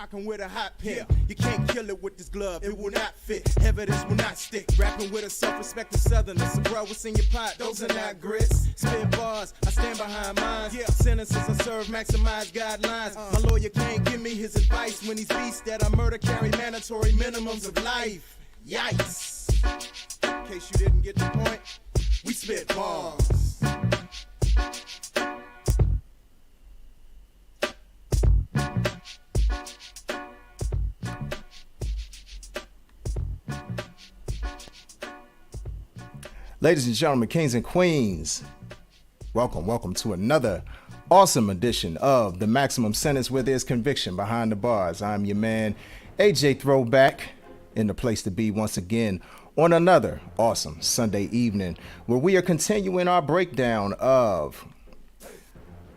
Cocking with a hot pen. You can't kill it with this glove, it will not fit. Evidence will not stick. Rapping with a self-respecting southerner. So bro, what's in your pot? Those are not grits. Spit bars, I stand behind mine. Sentences I serve, maximize guidelines. My lawyer can't give me his advice when these beasts that I murder carry mandatory minimums of life. Yikes. In case you didn't get the point, we spit bars. Ladies and gentlemen, kings and queens, welcome to another awesome edition of The Maximum Sentence, where there's conviction behind the bars. I'm your man, AJ Throwback, in the place to be once again on another awesome Sunday evening, where we are continuing our breakdown of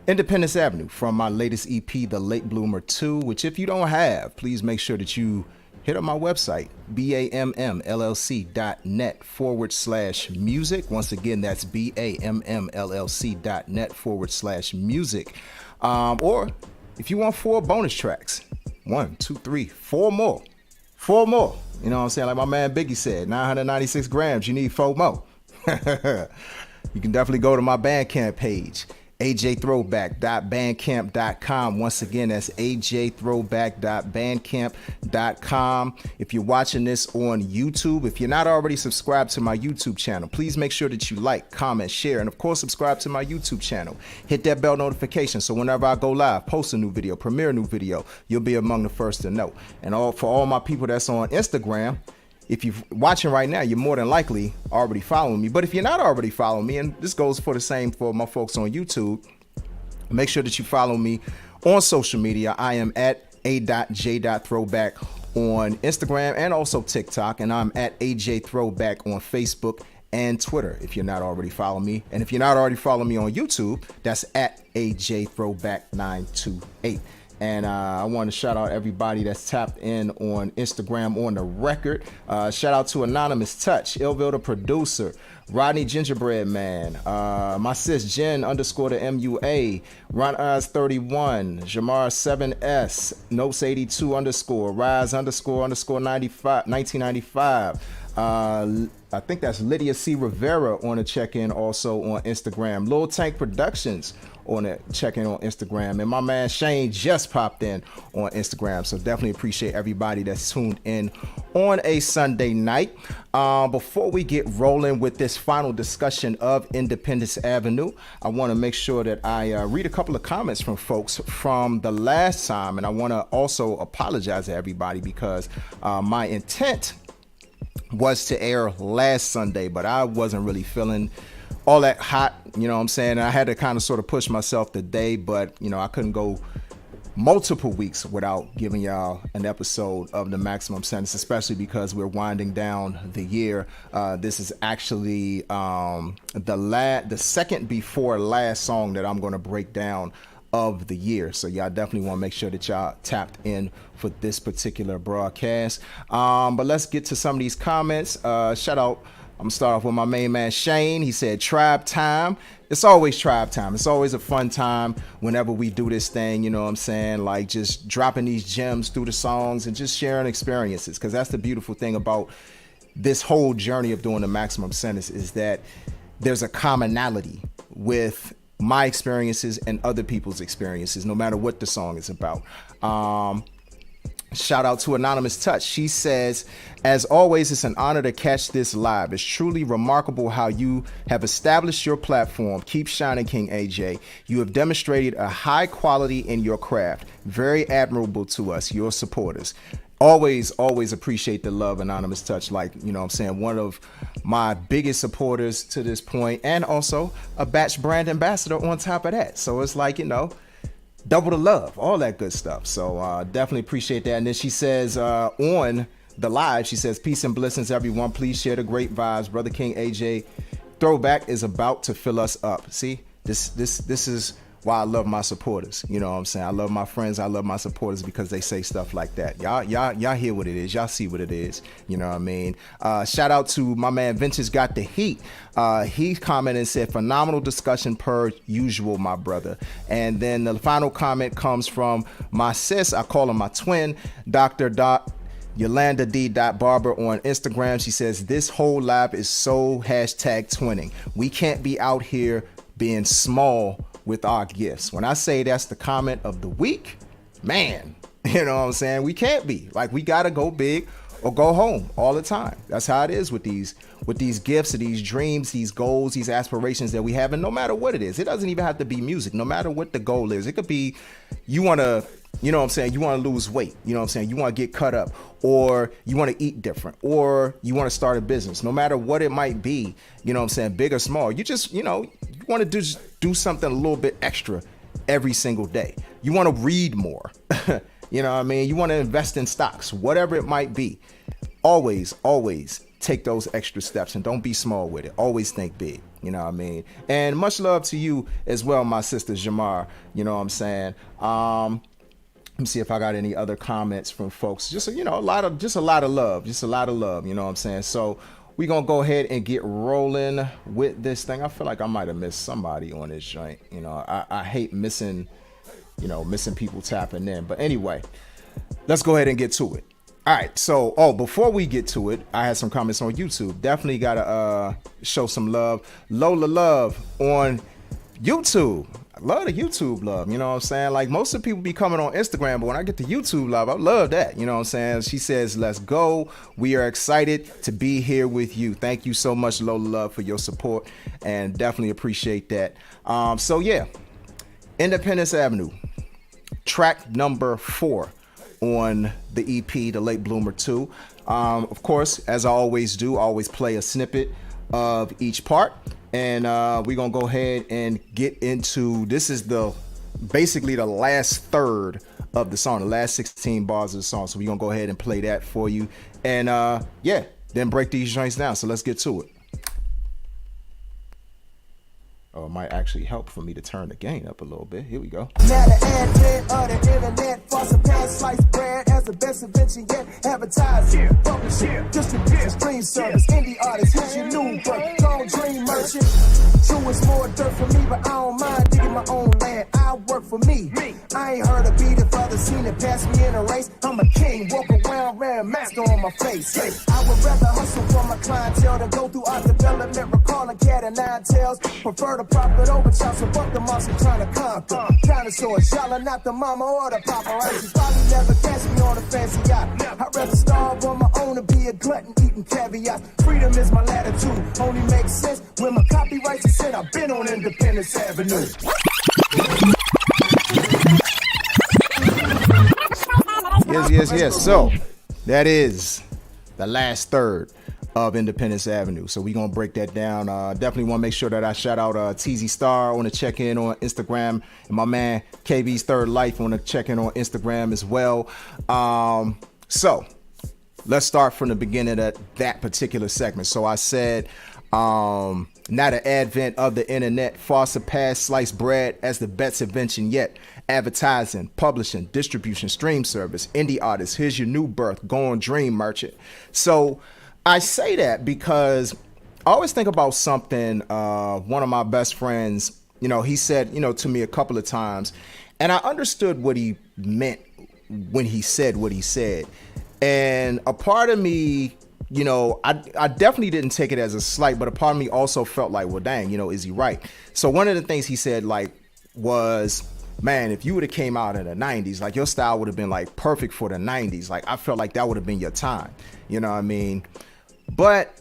Independence Avenue from my latest EP, The Late Bloomer 2, which if you don't have, please make sure that you hit up my website, bammllc.net/music. Once again, that's bammllc.net/music. Or if you want 4 bonus tracks, 1, 2, 3, 4 more. 4 more. You know what I'm saying? Like my man Biggie said, 996 grams, you need 4 more. You can definitely go to my Bandcamp page, ajthrowback.bandcamp.com. Once again, that's ajthrowback.bandcamp.com. If you're watching this on YouTube, if you're not already subscribed to my YouTube channel, please make sure that you like, comment, share, and of course, subscribe to my YouTube channel. Hit that bell notification so whenever I go live, post a new video, premiere a new video, you'll be among the first to know. And for all my people that's on Instagram, if you're watching right now, you're more than likely already following me. But if you're not already following me, and this goes for the same for my folks on YouTube, make sure that you follow me on social media. I am at a.j.throwback on Instagram and also TikTok. And I'm at AJ Throwback on Facebook and Twitter if you're not already following me. And if you're not already following me on YouTube, that's at AJ Throwback 928. And I want to shout out everybody that's tapped in on Instagram on the record. Shout out to Anonymous Touch, Illville the producer, Rodney Gingerbread Man, my sis Jen _ the MUA, Ron Oz 31, Jamar 7S, Notes 82 _ Rise _ 1995. I think that's Lydia C. Rivera on a check-in also on Instagram. Lil Tank Productions on a check-in on Instagram. And my man Shane just popped in on Instagram. So definitely appreciate everybody that's tuned in on a Sunday night. Before we get rolling with this final discussion of Independence Avenue, I want to make sure that I read a couple of comments from folks from the last time. And I want to also apologize to everybody because my intent was to air last Sunday, but I wasn't really feeling all that hot, you know what I'm saying? I had to kind of sort of push myself today, but you know, I couldn't go multiple weeks without giving y'all an episode of The Maximum Sentence, especially because we're winding down the year. This is actually the second before last song that I'm going to break down of the year. So y'all definitely want to make sure that y'all tapped in for this particular broadcast. But let's get to some of these comments. Shout out, I'm gonna start off with my main man Shane. He said tribe time. It's always tribe time. It's always a fun time whenever we do this thing, you know what I'm saying? Like just dropping these gems through the songs and just sharing experiences, because that's the beautiful thing about this whole journey of doing The Maximum Sentence, is that there's a commonality with my experiences and other people's experiences, no matter what the song is about. Shout out to Anonymous Touch. She says, as always, it's an honor to catch this live. It's truly remarkable how you have established your platform. Keep shining, King AJ. You have demonstrated a high quality in your craft. Very admirable to us, your supporters. Always appreciate the love, Anonymous Touch. Like, you know what I'm saying, one of my biggest supporters to this point, and also a batch brand ambassador on top of that. So it's like, you know, double the love, all that good stuff. So definitely appreciate that. And then she says on the live, she says, peace and blessings, everyone. Please share the great vibes. Brother King AJ Throwback is about to fill us up. See, this is why I love my supporters. You know what I'm saying? I love my friends. I love my supporters because they say stuff like that. Y'all hear what it is. Y'all see what it is. You know what I mean? Shout out to my man Vintage Got the Heat. He commented and said, phenomenal discussion per usual, my brother. And then the final comment comes from my sis. I call her my twin, Dr. Yolanda D. Barber on Instagram. She says, this whole live is so #twinning. We can't be out here being small with our gifts. When I say that's the comment of the week, man, you know what I'm saying? We can't be. Like, we gotta go big or go home all the time. That's how it is with these gifts, these dreams, these goals, these aspirations that we have. And no matter what it is, it doesn't even have to be music. No matter what the goal is, it could be you want to, you know what I'm saying, you want to lose weight, you know what I'm saying, you want to get cut up, or you want to eat different, or you want to start a business. No matter what it might be, you know what I'm saying, big or small, you just, you know, you want to do something a little bit extra every single day. You want to read more. You know what I mean? You want to invest in stocks, whatever it might be. Always take those extra steps and don't be small with it. Always think big. You know what I mean? And much love to you as well, my sister Jamar. You know what I'm saying? Let me see if I got any other comments from folks. Just, you know, a lot of love. You know what I'm saying? So we're going to go ahead and get rolling with this thing. I feel like I might have missed somebody on this joint. You know, I hate missing people tapping in. But anyway, let's go ahead and get to it. All right. So, before we get to it, I had some comments on YouTube. Definitely got to show some love. Lola Love on YouTube. I love the YouTube love. You know what I'm saying? Like, most of the people be coming on Instagram, but when I get the YouTube love, I love that. You know what I'm saying? She says, let's go. We are excited to be here with you. Thank you so much, Lola Love, for your support, and definitely appreciate that. So yeah, Independence Avenue, track number 4 on the EP, The Late Bloomer 2. Of course, as I always do, I always play a snippet of each part. And we're going to go ahead and get into, this is basically the last third of the song, the last 16 bars of the song. So we're going to go ahead and play that for you. And then break these joints down. So let's get to it. Oh, it might actually help for me to turn the gain up a little bit. Here we go. Now the advent of the internet, far surpass sliced bread as the best invention yet. Advertising, publishing, distribution, stream service, indie artists, here's your new birth, don't dream merchant. True, it's more dirt for me, but I don't mind digging my own land. I work for me. I ain't heard a beat if others seen it pass me in a race. I'm a king, walk around wearing mask on my face. I would rather hustle for my clientele than go through art development, recalling cat and nine tails. Prefer to profit over chops and fuck the monster trying to conquer. Dinosaurs, y'all are not the mama or the paparazzi. Probably never catch me on a fancy yacht. I'd rather starve on my own and be a glutton eating caviar. Freedom is my latitude, only makes sense when my copyrights are set. I've been on Independence Avenue. Yes. So that is the last third of Independence Avenue. So we're going to break that down. Definitely want to make sure that I shout out TZ Star on the check-in on Instagram, and my man KB's Third Life on the check-in on Instagram as well. So let's start from the beginning of that particular segment. So I said, now the advent of the internet far surpassed sliced bread as the best invention yet. Advertising, publishing, distribution, stream service, indie artists, here's your new birth, go on dream merchant. So I say that because I always think about something one of my best friends, you know, he said, you know, to me a couple of times, and I understood what he meant when he said what he said. And a part of me, you know, I definitely didn't take it as a slight, but a part of me also felt like, well, dang, you know, is he right? So one of the things he said, like, was, man, if you would have came out in the 90s, like, your style would have been like perfect for the 90s. Like, I felt like that would have been your time. You know what I mean? But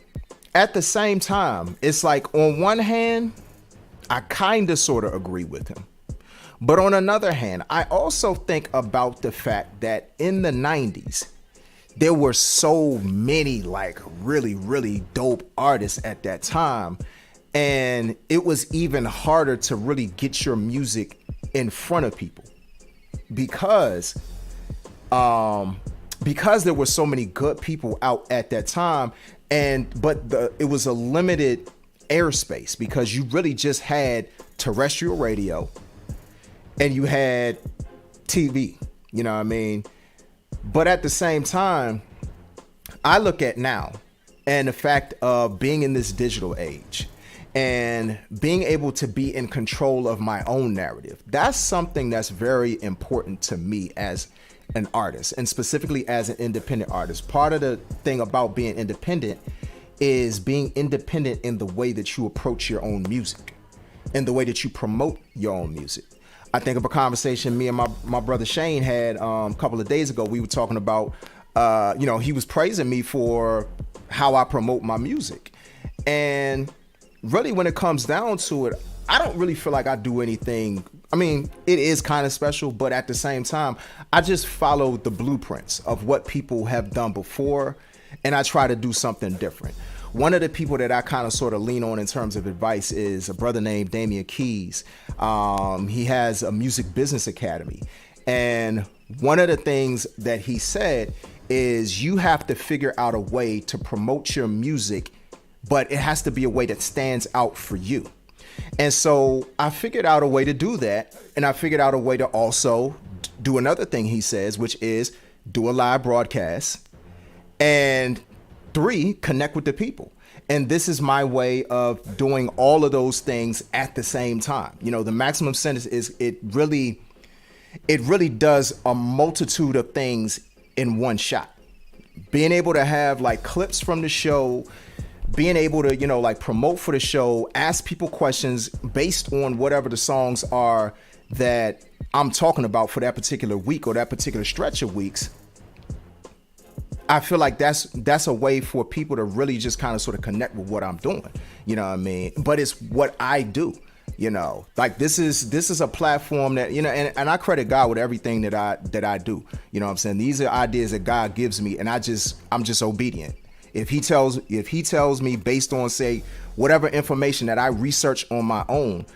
at the same time, it's like, on one hand, I kind of sort of agree with him. But on another hand, I also think about the fact that in the 90s, there were so many like really, really dope artists at that time. And it was even harder to really get your music in front of people because there were so many good people out at that time. But it was a limited airspace because you really just had terrestrial radio, and you had TV, you know what I mean? But at the same time, I look at now and the fact of being in this digital age and being able to be in control of my own narrative. That's something that's very important to me as an artist, and specifically as an independent artist. Part of the thing about being independent is being independent in the way that you approach your own music, in the way that you promote your own music. I think of a conversation me and my brother Shane had a couple of days ago. We were talking about, he was praising me for how I promote my music. And really, when it comes down to it, I don't really feel like I do anything. I mean, it is kind of special, but at the same time, I just follow the blueprints of what people have done before, and I try to do something different. One of the people that I kind of sort of lean on in terms of advice is a brother named Damian Keys. He has a music business academy. And one of the things that he said is you have to figure out a way to promote your music, but it has to be a way that stands out for you. And so I figured out a way to do that. And I figured out a way to also do another thing he says, which is do a live broadcast. And 3, connect with the people. And this is my way of doing all of those things at the same time. You know, the maximum sentence is it really does a multitude of things in one shot. Being able to have like clips from the show, being able to, like promote for the show, ask people questions based on whatever the songs are that I'm talking about for that particular week or that particular stretch of weeks. I feel like that's a way for people to really just kind of sort of connect with what I'm doing, you know what I mean? But it's what I do, like this is a platform that, and I credit God with everything that I do. You know what I'm saying? These are ideas that God gives me, and I'm just obedient. If he tells me based on, say, whatever information that I research on my own,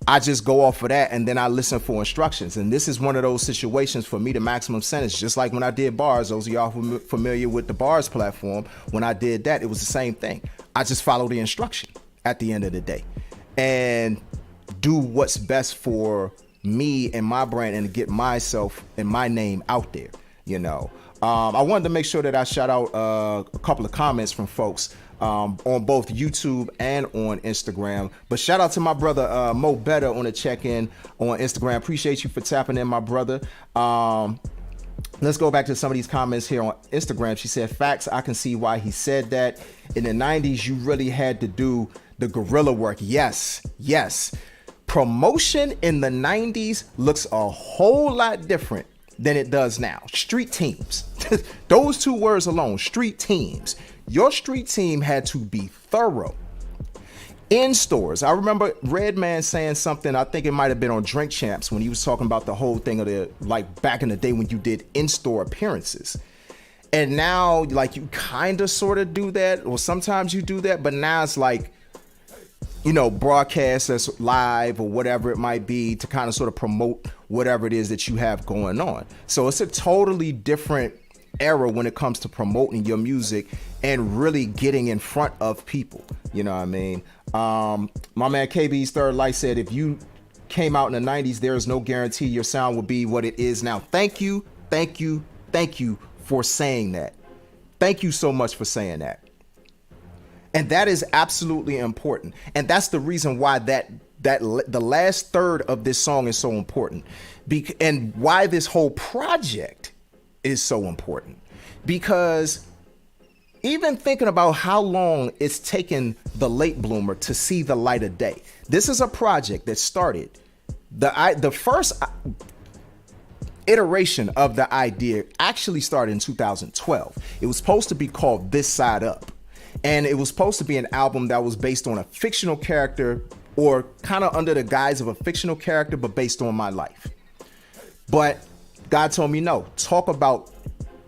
I just go off of that, and then I listen for instructions. And this is one of those situations for me, the maximum sentence, just like when I did bars. Those of y'all who familiar with the bars platform, when I did that, it was the same thing. I just follow the instruction at the end of the day and do what's best for me and my brand and to get myself and my name out there, I wanted to make sure that I shout out a couple of comments from folks on both YouTube and on Instagram. But shout out to my brother Mo Better on the check-in on Instagram. Appreciate you for tapping in, my brother. Let's go back to some of these comments here on Instagram. She said, facts, I can see why he said that. In the 90s, you really had to do the guerrilla work. Yes. Promotion in the 90s looks a whole lot different than it does now. Street teams. Those 2 words alone, street teams. Your street team had to be thorough. In stores, I remember Redman saying something, I think it might have been on Drink Champs, when he was talking about the whole thing of the, like back in the day when you did in-store appearances. And now, like, you kind of sort of do that, or sometimes you do that, but now it's like, broadcast that's live or whatever it might be to kind of sort of promote whatever it is that you have going on. So it's a totally different era when it comes to promoting your music and really getting in front of people. You know what I mean? My man KB's Third Light said, if you came out in the 90s, there is no guarantee your sound will be what it is now. Thank you for saying that. Thank you so much for saying that. And that is absolutely important. And that's the reason why the last third of this song is so important. And why this whole project is so important. Because even thinking about how long it's taken the late bloomer to see the light of day. This is a project that started, the first iteration of the idea actually started in 2012. It was supposed to be called This Side Up. And it was supposed to be an album that was based on a fictional character, or kind of under the guise of a fictional character, but based on my life. But God told me, no,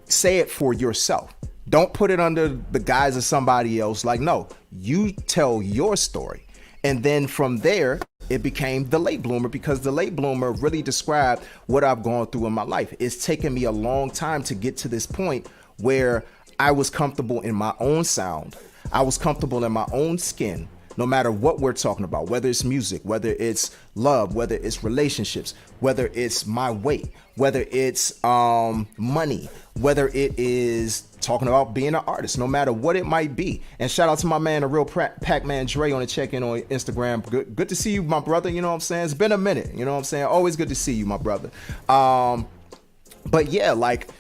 say it for yourself. Don't put it under the guise of somebody else. Like, no, you tell your story. And then from there, it became The Late Bloomer, because The Late Bloomer really described what I've gone through in my life. It's taken me a long time to get to this point where I was comfortable in my own sound. I was comfortable in my own skin. no matter what we're talking about, whether it's music, whether it's love, whether it's relationships, whether it's my weight, whether it's money, whether it is talking about being an artist, no matter what it might be. And shout out to my man, the real Pac-Man Dre on the check-in on Instagram. Good to see you, my brother. You know what I'm saying? It's been a minute. You know what I'm saying? Always good to see you, my brother. But yeah, like,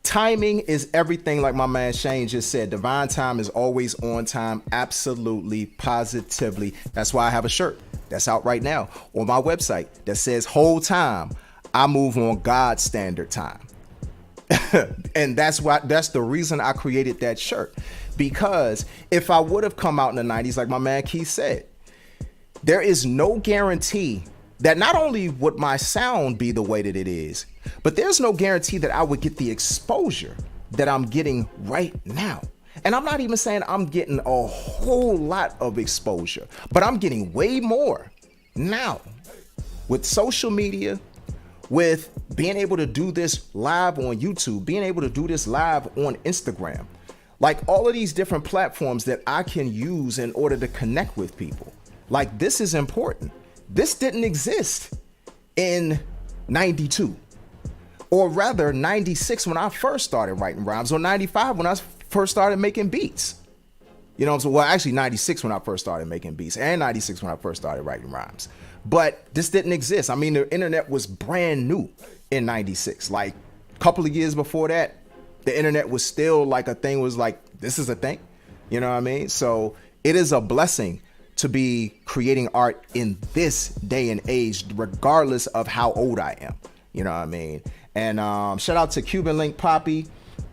timing is everything, like my man Shane just said. Divine time is always on time. Absolutely, positively. That's why I have a shirt that's out right now on my website that says, whole time I move on God's standard time. And that's the reason I created that shirt. Because if I would have come out in the 90s, like my man Keith said, there is no guarantee that not only would my sound be the way that it is, but there's no guarantee that I would get the exposure that I'm getting right now. And I'm not even saying I'm getting a whole lot of exposure, but I'm getting way more now with social media, with being able to do this live on YouTube, being able to do this live on Instagram, like all of these different platforms that I can use in order to connect with people. Like, this is important. This didn't exist in 92, or rather 96 when I first started writing rhymes, or 95 when I first started making beats. You know what I'm saying? Well, actually 96 when I first started making beats, and 96 when I first started writing rhymes. But this didn't exist. I mean, the internet was brand new in 96. Like, a couple of years before that, the internet was still like a thing, was like, this is a thing. You know what I mean? So it is a blessing to be creating art in this day and age, regardless of how old I am. You know what I mean? And shout out to Cuban Link Poppy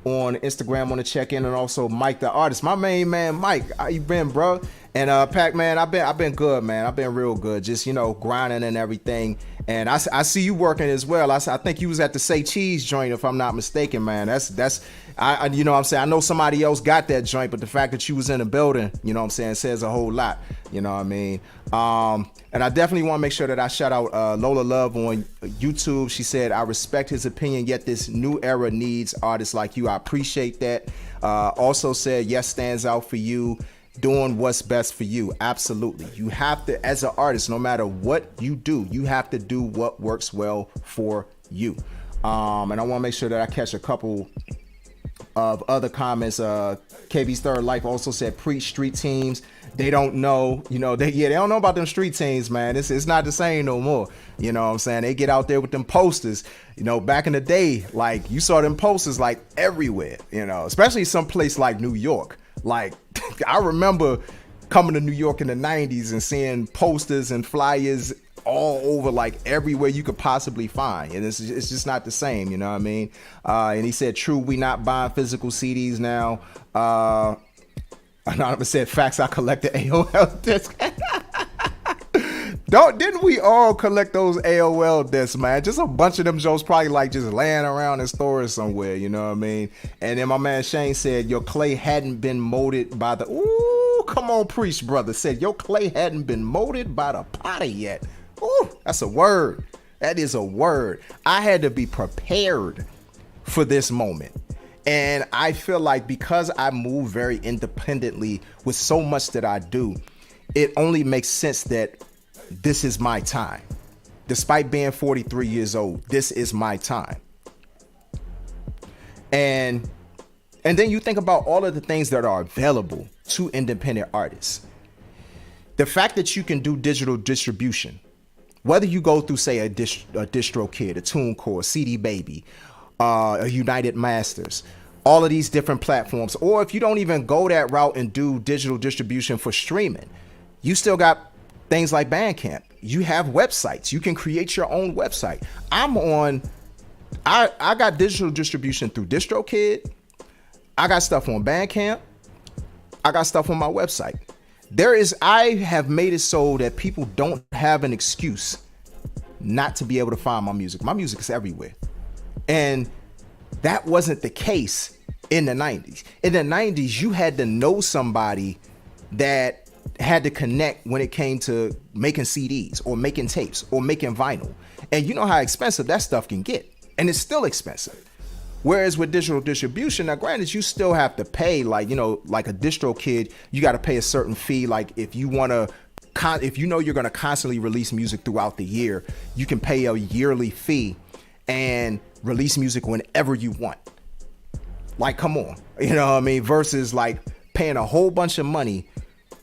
on Instagram on the check-in, and also Mike the artist, my main man Mike. How you been, bro? And Pac-Man, I've been good, man. I've been real good, just, you know, grinding and everything. And I see you working as well. I think you was at the Say Cheese joint, if I'm not mistaken, man. That's I you know what I'm saying, I know somebody else got that joint, but the fact that you was in the building, you know what I'm saying, says a whole lot. You know what I mean? And I definitely want to make sure that I shout out Lola Love on YouTube. She said, I respect his opinion, yet this new era needs artists like you. I appreciate that. Also said, yes, stands out for you, doing what's best for you. Absolutely. You have to, as an artist, no matter what you do, you have to do what works well for you. And I want to make sure that I catch a couple of other comments. KB's Third Life also said, preach street teams. They don't know, you know, they don't know about them street teams, man. It's not the same no more. You know what I'm saying? They get out there with them posters. You know, back in the day, like, you saw them posters like everywhere, you know, especially some place like New York. Like, I remember coming to New York in the 90s and seeing posters and flyers all over, like everywhere you could possibly find. And it's just not the same, you know what I mean? And he said, true, we not buying physical CDs now. Anonymous said, facts, I collect the AOL disc. Didn't we all collect those AOL discs, man? Just a bunch of them Joes probably like just laying around in stores somewhere, you know what I mean? And then my man Shane said, your clay hadn't been molded by the, ooh, come on, preach, brother. Said, your clay hadn't been molded by the potter yet. Ooh, that's a word. That is a word. I had to be prepared for this moment. And I feel like because I move very independently with so much that I do, it only makes sense that this is my time. Despite being 43 years old, this is my time. And then you think about all of the things that are available to independent artists. The fact that you can do digital distribution, whether you go through, say, a DistroKid, a TuneCore, CD Baby, a United Masters, all of these different platforms, or if you don't even go that route and do digital distribution for streaming, you still got things like Bandcamp. You have websites. You can create your own website. I got digital distribution through DistroKid. I got stuff on Bandcamp. I got stuff on my website. I have made it so that people don't have an excuse not to be able to find my music. My music is everywhere. And that wasn't the case in the 90s. In the 90s, you had to know somebody that had to connect when it came to making CDs or making tapes or making vinyl. And you know how expensive that stuff can get. And it's still expensive. Whereas with digital distribution, now granted, you still have to pay, like, you know, like a distro kid, you got to pay a certain fee. Like if you want to, if you know you're going to constantly release music throughout the year, you can pay a yearly fee and release music whenever you want. Like, come on, you know what I mean? Versus like paying a whole bunch of money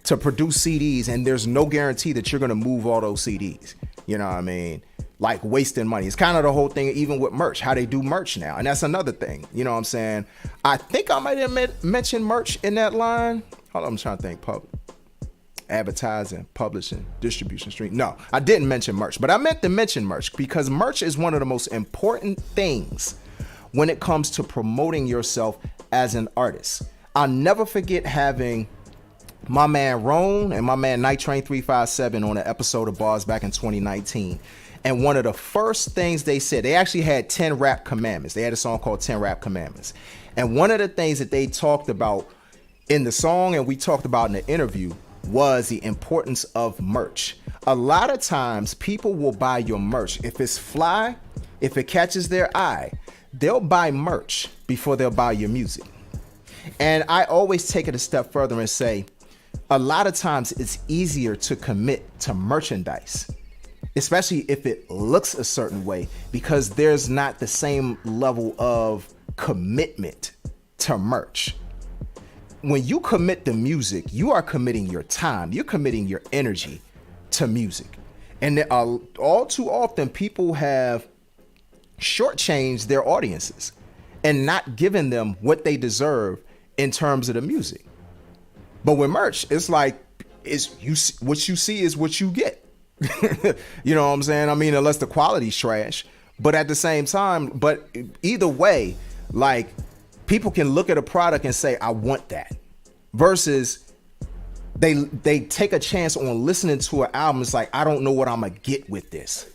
to produce CDs, and there's no guarantee that you're going to move all those CDs. You know what I mean? Like wasting money. It's kind of the whole thing, even with merch, how they do merch now. And that's another thing. You know what I'm saying? I think I might have mentioned merch in that line. Hold on, I'm trying to think. Advertising, publishing, distribution, stream. No, I didn't mention merch, but I meant to mention merch because merch is one of the most important things when it comes to promoting yourself as an artist. I'll never forget having my man Roan and my man Night Train 357 on an episode of Bars back in 2019. And one of the first things they said, they actually had 10 rap commandments. They had a song called 10 Rap Commandments. And one of the things that they talked about in the song, and we talked about in the interview, was the importance of merch. A lot of times people will buy your merch. If it's fly, if it catches their eye, they'll buy merch before they'll buy your music. And I always take it a step further and say, a lot of times it's easier to commit to merchandise, especially if it looks a certain way, because there's not the same level of commitment to merch. When you commit to music, you are committing your time, you're committing your energy to music. And all too often people have shortchanged their audiences and not given them what they deserve in terms of the music. But with merch, it's like, what you see is what you get. You know what I'm saying? I mean, unless the quality's trash. But at the same time, but either way, like, people can look at a product and say, I want that. Versus they take a chance on listening to an album. It's like, I don't know what I'm going to get with this.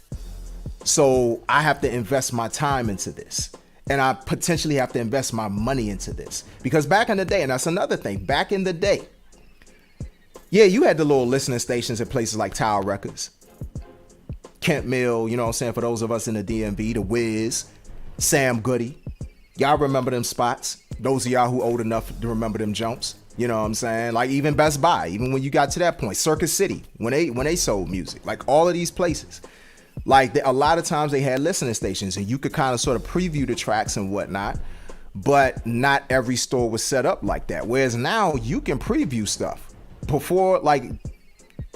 So I have to invest my time into this. And I potentially have to invest my money into this. Because back in the day, and that's another thing, back in the day, yeah, you had the little listening stations at places like Tower Records, Kent Mill, you know what I'm saying, for those of us in the DMV, The Wiz, Sam Goody. Y'all remember them spots? Those of y'all who old enough to remember them jumps. You know what I'm saying? Like even Best Buy, even when you got to that point, Circus City, when they sold music, like all of these places. Like a lot of times they had listening stations and you could kind of sort of preview the tracks and whatnot, but not every store was set up like that. Whereas now you can preview stuff before, like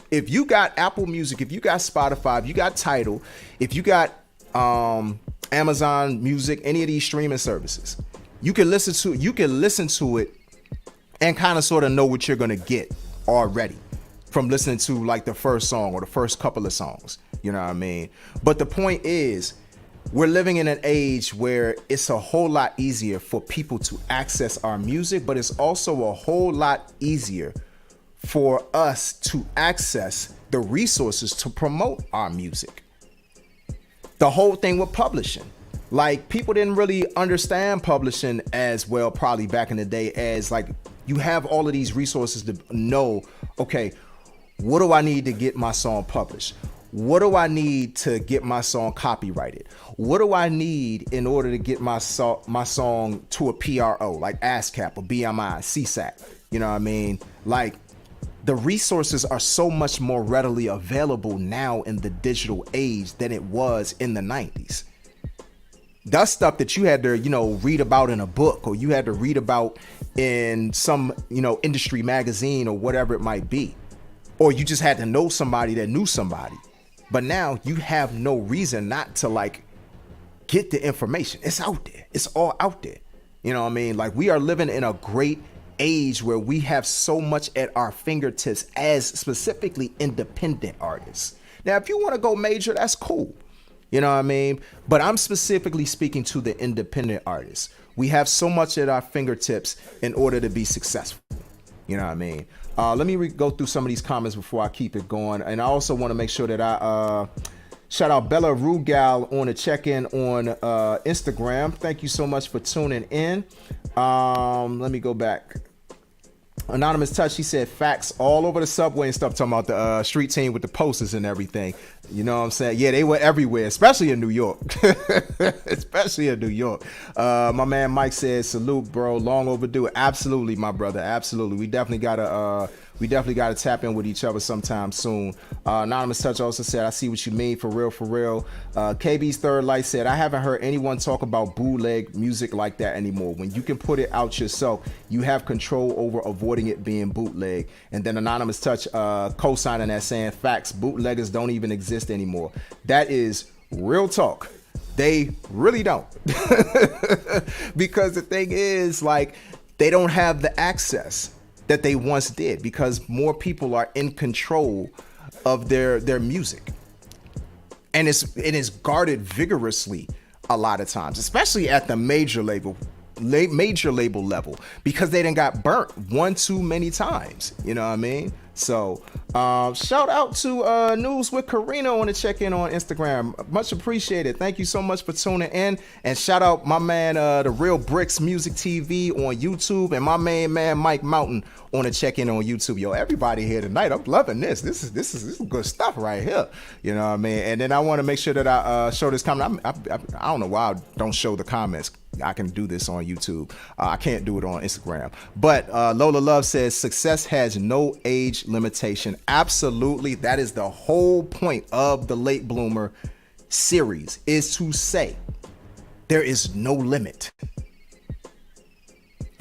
if you got Apple Music, if you got Spotify, if you got Tidal, if you got Amazon Music, any of these streaming services, you can listen to it and kind of sort of know what you're going to get already from listening to like the first song or the first couple of songs. You know what I mean? But the point is, we're living in an age where it's a whole lot easier for people to access our music, but it's also a whole lot easier for us to access the resources to promote our music. The whole thing with publishing, like people didn't really understand publishing as well probably back in the day, as like you have all of these resources to know, okay, what do I need to get my song published? What do I need to get my song copyrighted? What do I need in order to get my song to a PRO like ASCAP or BMI, CSAC? You know what I mean? Like the resources are so much more readily available now in the digital age than it was in the 90s. That's stuff that you had to, read about in a book, or you had to read about in some, industry magazine or whatever it might be. Or you just had to know somebody that knew somebody. But now you have no reason not to like get the information. It's out there. It's all out there. You know what I mean? Like we are living in a great age where we have so much at our fingertips as specifically independent artists. Now, if you want to go major, that's cool. You know what I mean? But I'm specifically speaking to the independent artists. We have so much at our fingertips in order to be successful. You know what I mean? Let me go through some of these comments before I keep it going. And I also want to make sure that I shout out Bella Rugal on the check-in on Instagram. Thank you so much for tuning in. Let me go back. Anonymous Touch, he said facts all over the subway and stuff, talking about the street team with the posters and everything. You know what I'm saying? Yeah, they were everywhere, especially in New York. Especially in New York. My man Mike says, salute, bro. Long overdue. Absolutely, my brother. Absolutely. We definitely gotta tap in with each other sometime soon. Anonymous Touch also said, I see what you mean, for real, for real. KB's Third Light said, I haven't heard anyone talk about bootleg music like that anymore. When you can put it out yourself, you have control over avoiding it being bootleg. And then Anonymous Touch co-signing that, saying facts, bootleggers don't even exist anymore. That is real talk. They really don't. Because the thing is, like, they don't have the access that they once did, because more people are in control of their music, and it is guarded vigorously a lot of times, especially at the major label level, because they done got burnt one too many times. You know what I mean? So shout out to News with Karina on the check-in on Instagram. Much appreciated. Thank you so much for tuning in. And shout out my man, the Real Bricks Music TV on YouTube, and my main man Mike Mountain on the check-in on YouTube. Yo, everybody here tonight, I'm loving this. This is good stuff right here. You know what I mean? And then I want to make sure that I show this comment. I don't know why I don't show the comments. I can do this on YouTube. I can't do it on Instagram. But Lola Love says, success has no age limitation. Absolutely. That is the whole point of the Late Bloomer series, is to say there is no limit.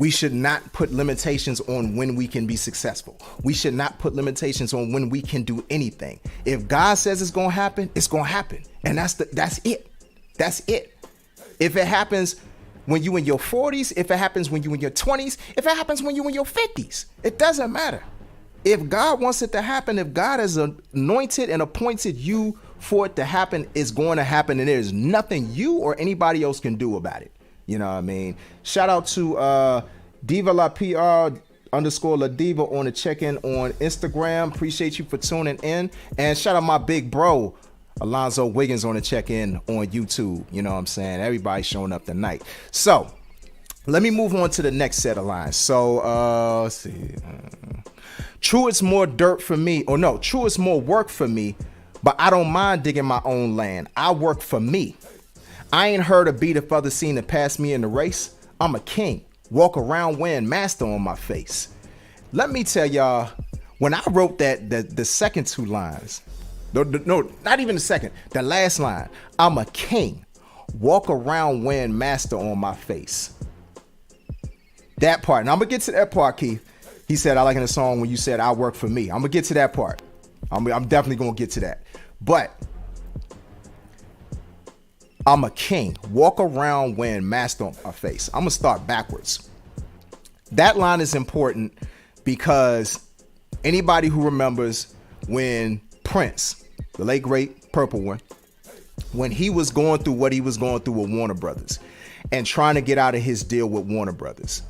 We should not put limitations on when we can be successful. We should not put limitations on when we can do anything. If God says it's going to happen, it's going to happen. And that's it. That's it. If it happens when you in your 40s, if it happens when you in your 20s, if it happens when you in your 50s, it doesn't matter. If God wants it to happen, if God has anointed and appointed you for it to happen, it's going to happen, and there's nothing you or anybody else can do about it. You know what I mean? Shout out to Diva La PR _ La Diva on the check-in on Instagram. Appreciate you for tuning in. And shout out my big bro, Alonzo Wiggins, on the check-in on YouTube. You know what I'm saying? Everybody showing up tonight. So let me move on to the next set of lines. So let's see. True, it's more dirt for me. Or no, true, it's more work for me, but I don't mind digging my own land. I work for me. I ain't heard a beat if others seen to pass me in the race. I'm a king. Walk around wearing master on my face. Let me tell y'all, when I wrote the second two lines, no, not even the second, the last line, I'm a king. Walk around wearing master on my face. That part, and I'm gonna get to that part, Keith. He said, I like in the song when you said, I work for me. I'm gonna get to that part. I'm definitely gonna get to that. But I'm a king. Walk around wearing master on my face. I'm gonna start backwards. That line is important because anybody who remembers when Prince, the late great Purple One, when he was going through what he was going through with Warner Brothers and trying to get out of his deal with Warner Brothers,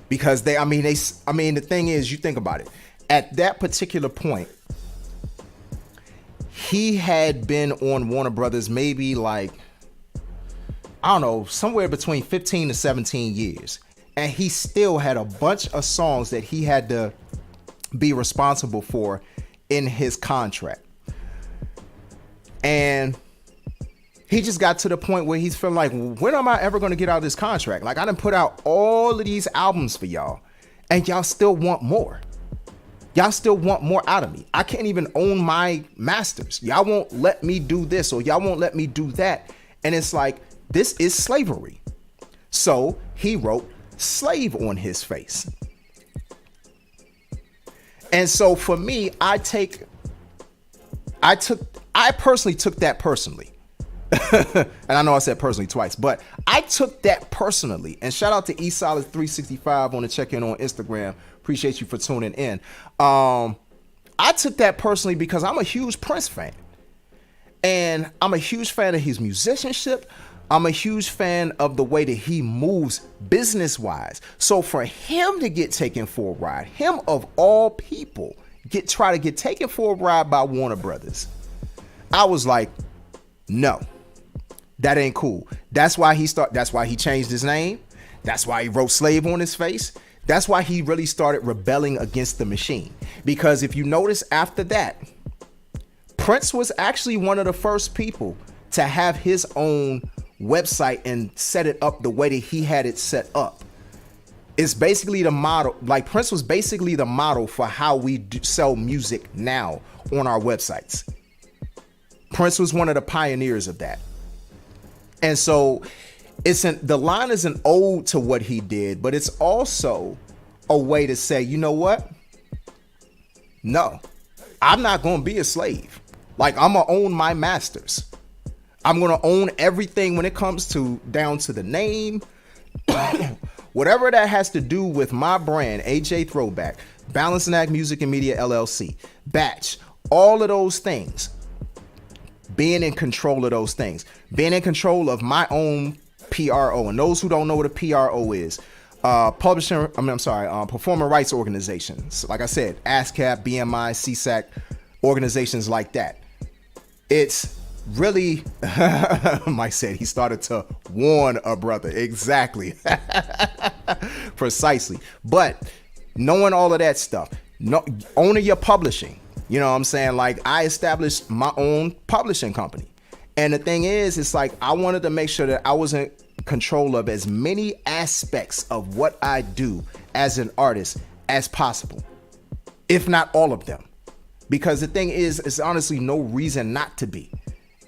because the thing is, you think about it, at that particular point, he had been on Warner Brothers maybe like, I don't know, somewhere between 15 to 17 years. And he still had a bunch of songs that he had to be responsible for in his contract. And he just got to the point where he's feeling like, when am I ever going to get out of this contract? Like, I done put out all of these albums for y'all, and y'all still want more. Y'all still want more out of me. I can't even own my masters. Y'all won't let me do this, or y'all won't let me do that. And it's like, this is slavery. So he wrote slave on his face. And so for me, I personally took that personally. And I know I said personally twice, but I took that personally. And shout out to eSolid365 on the check-in on Instagram. Appreciate you for tuning in. I took that personally because I'm a huge Prince fan. And I'm a huge fan of his musicianship. I'm a huge fan of the way that he moves business-wise. So for him to get taken for a ride, him of all people, try to get taken for a ride by Warner Brothers, I was like, no, that ain't cool. That's why he changed his name. That's why he wrote slave on his face. That's why he really started rebelling against the machine. Because if you notice after that, Prince was actually one of the first people to have his own website and set it up the way that he had it set up. It's basically the model, like Prince was basically the model for how we sell music now on our websites. Prince was one of the pioneers of that. And so the line is an ode to what he did, but it's also a way to say, you know what? No, I'm not going to be a slave. Like, I'm going to own my masters. I'm going to own everything when it comes to down to the name, whatever that has to do with my brand, AJ Throwback, Balancing Act Music and Media LLC, Batch, all of those things, being in control of those things, being in control of my own PRO. And those who don't know what a PRO is, performing rights organizations. Like I said, ASCAP, BMI, CSAC, organizations like that. It's really, Mike said he started to warn a brother. Exactly. Precisely. But knowing all of that stuff, owning your publishing, you know what I'm saying? Like, I established my own publishing company. And the thing is, it's like, I wanted to make sure that I was in control of as many aspects of what I do as an artist as possible, if not all of them. Because the thing is, it's honestly no reason not to be.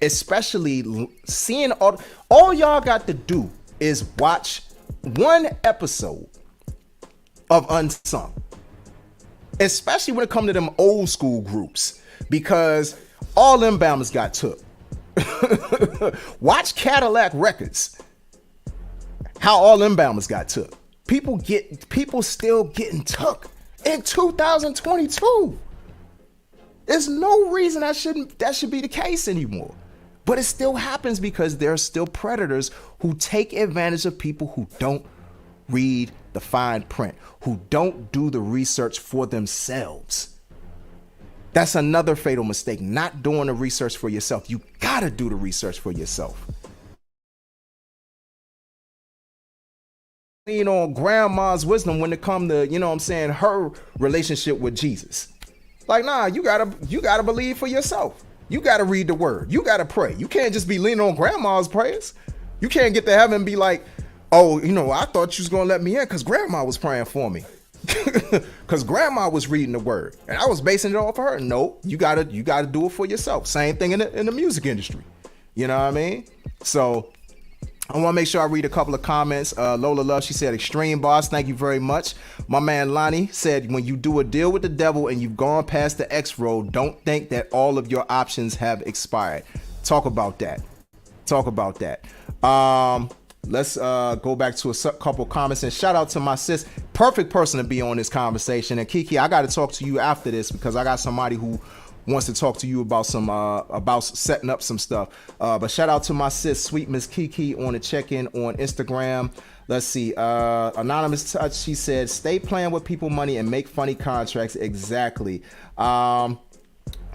Especially seeing all y'all got to do is watch one episode of Unsung. Especially when it comes to them old school groups, because all them Bama's got took. Watch Cadillac Records. How all them Bama's got took. People still getting took in 2022. There's no reason that should be the case anymore. But it still happens because there are still predators who take advantage of people who don't read the fine print, who don't do the research for themselves. That's another fatal mistake, not doing the research for yourself. You gotta do the research for yourself. You know, grandma's wisdom when it come to, you know what I'm saying, her relationship with Jesus. Like, nah, you gotta believe for yourself. You gotta read the word. You gotta pray. You can't just be leaning on grandma's prayers. You can't get to heaven and be like, oh, you know, I thought you was gonna let me in because grandma was praying for me. Because grandma was reading the word and I was basing it off of her. No, you gotta do it for yourself. Same thing in the music industry. You know what I mean? So I want to make sure I read a couple of comments. Lola Love, she said, extreme boss, thank you very much. My man Lonnie said, when you do a deal with the devil and you've gone past the X road, don't think that all of your options have expired. Talk about that. Let's go back to a couple comments, and shout out to my sis. Perfect person to be on this conversation. And Kiki, I got to talk to you after this because I got somebody who wants to talk to you about about setting up some stuff. But shout out to my sis, Sweet Miss Kiki, on the check-in on Instagram. Let's see. Anonymous Touch, she said, stay playing with people money and make funny contracts. Exactly.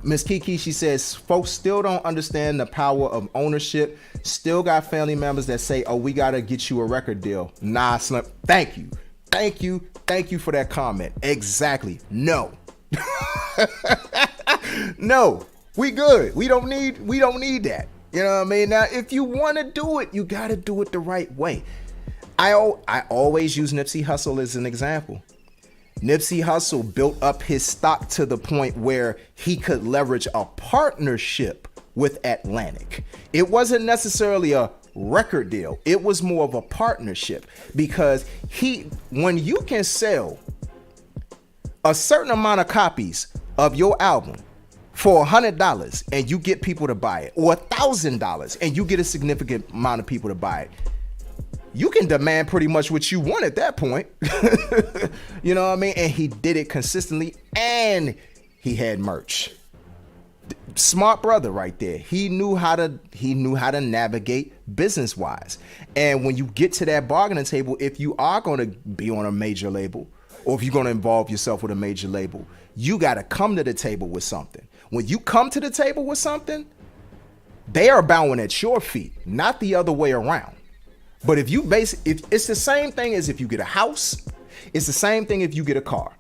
Miss Kiki, she says, folks still don't understand the power of ownership. Still got family members that say, oh, we got to get you a record deal. Nah, Slim. Thank you for that comment. Exactly. No. No, we good. We don't need that. You know what I mean? Now, if you want to do it, you got to do it the right way. I always use Nipsey Hussle as an example. Nipsey Hussle built up his stock to the point where he could leverage a partnership with Atlantic. It wasn't necessarily a record deal. It was more of a partnership because when you can sell a certain amount of copies of your album for $100 and you get people to buy it, or $1,000 and you get a significant amount of people to buy it, you can demand pretty much what you want at that point. You know what I mean? And he did it consistently, and he had merch. Smart brother right there. He knew how to navigate business wise. And when you get to that bargaining table, if you are going to be on a major label, or if you're going to involve yourself with a major label, you got to come to the table with something. When you come to the table with something, they are bowing at your feet, not the other way around. But if it's the same thing as if you get a house, It's the same thing if you get a car.